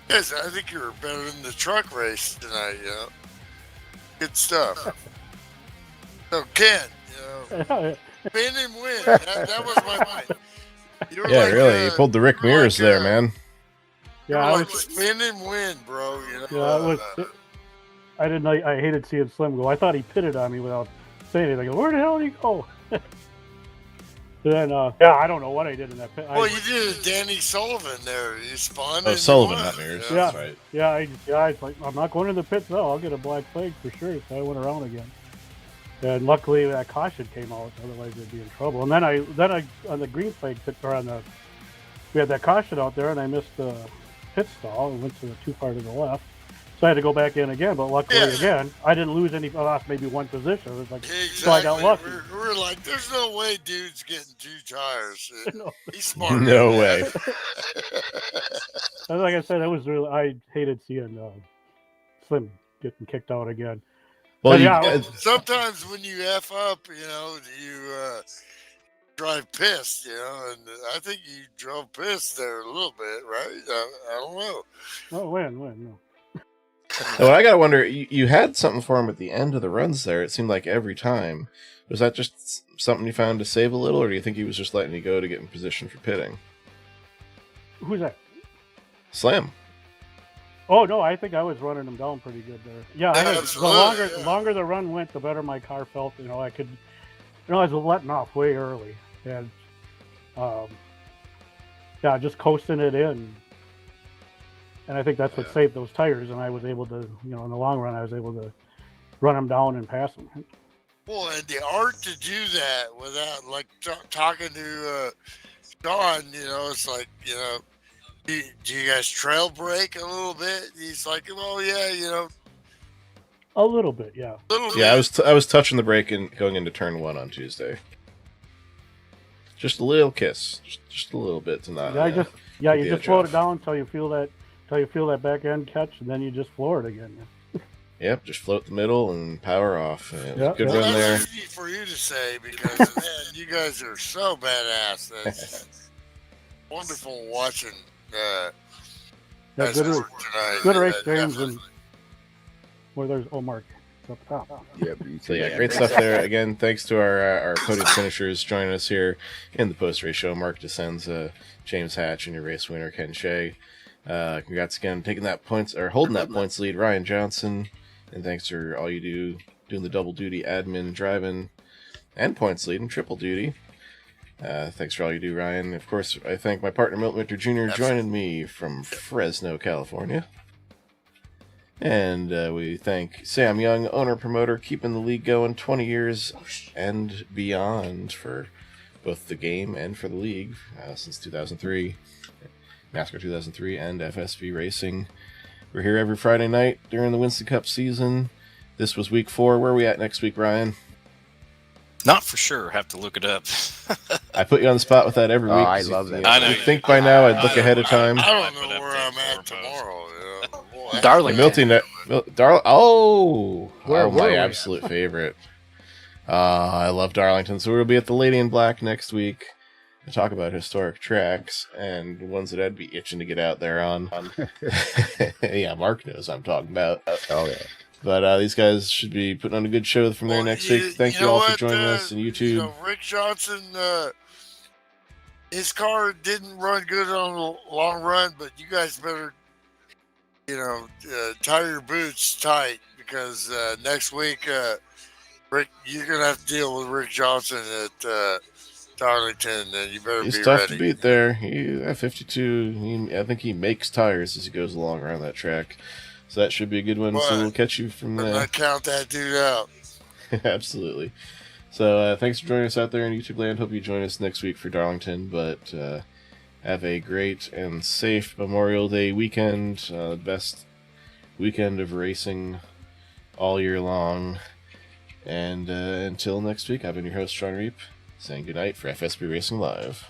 I think you're better than the truck race tonight, Good stuff. So, Ken, spin and win. That was my point. Yeah, really. You pulled the Rick Mears there, man. Yeah, I was spin and win, bro. I hated seeing Slim go. I thought he pitted on me without saying anything. Where the hell did he go? Then, I don't know what I did in that pit. Well, you did a Danny Sullivan there. You spawned. Oh, Sullivan, not Mears. Yeah, that's right. Yeah, I was like, I'm not going to the pits. No, I'll get a black flag for sure. So I went around again. And luckily that caution came out. Otherwise, they'd be in trouble. And then I on the green flag pit, or we had that caution out there, and I missed the pit stall and went to the too far to the left. So I had to go back in again, but luckily again, I didn't lose any. I lost maybe one position. It was like, so I got lucky. We're like, there's no way dude's getting 2 tires. No. He's smart. No way. Like I said, I hated seeing Slim getting kicked out again. Well, Yeah. Sometimes when you F up, you drive pissed, and I think you drove pissed there a little bit, right? I don't know. No, when, no. Well, I gotta wonder. You had something for him at the end of the runs there. It seemed like every time. Was that just something you found to save a little, or do you think he was just letting you go to get in position for pitting? Who's that? Slam. Oh no, I think I was running him down pretty good there. Yeah, the longer the run went, the better my car felt. I was letting off way early, and just coasting it in. And I think that's what saved those tires. And I was able to, in the long run, I was able to run them down and pass them. Well, and the art to do that without like talking to Sean, it's like, do you guys trail brake a little bit? He's like, well, yeah, a little bit, yeah. Yeah, I was touching the brake and going into turn 1 on Tuesday. Just a little kiss, just a little bit to not. You just float it down until you feel that back end catch, and then you just floor it again. Yep, just float the middle and power off. Good run that's there. Easy for you to say because man, you guys are so badass. That's wonderful watching. Good race, James, and where there's Mark. Up top. Yep. So yeah, great stuff there. Again, thanks to our podium finishers joining us here in the post-race show. Mark Descends, James Hatch, and your race winner Ken Shea. Congrats again, holding that points lead, Ryan Johnson. And thanks for all you do, doing the double duty, admin, driving, and points lead, and triple duty. Thanks for all you do, Ryan. Of course, I thank my partner, Milton Winter Jr., joining me from Fresno, California. And we thank Sam Young, owner-promoter, keeping the league going 20 years and beyond for both the game and for the league since 2003. NASCAR 2003 and FSB Racing. We're here every Friday night during the Winston Cup season. This was week 4. Where are we at next week, Ryan? Not for sure. Have to look it up. I put you on the spot with that every week. I love that. I know. You'd think by now I'd look ahead of time. I don't know where I'm at tomorrow. Darlington. My absolute favorite. I love Darlington. So we'll be at the Lady in Black next week to talk about historic tracks and ones that I'd be itching to get out there on. Yeah, Mark knows I'm talking about. Oh, yeah. But these guys should be putting on a good show from there next week. Thank you all for joining us on YouTube. Rick Johnson, his car didn't run good on the long run, but you guys better, tie your boots tight because next week, Rick, you're going to have to deal with Rick Johnson at Darlington, and you better be ready. He's tough to beat there. At 52, I think he makes tires as he goes along around that track. So that should be a good one. So we'll catch you from there. Not count that dude out. Absolutely. So thanks for joining us out there in YouTube land. Hope you join us next week for Darlington. But have a great and safe Memorial Day weekend. Best weekend of racing all year long. And until next week, I've been your host, Sean Reap, saying goodnight for FSB Racing Live.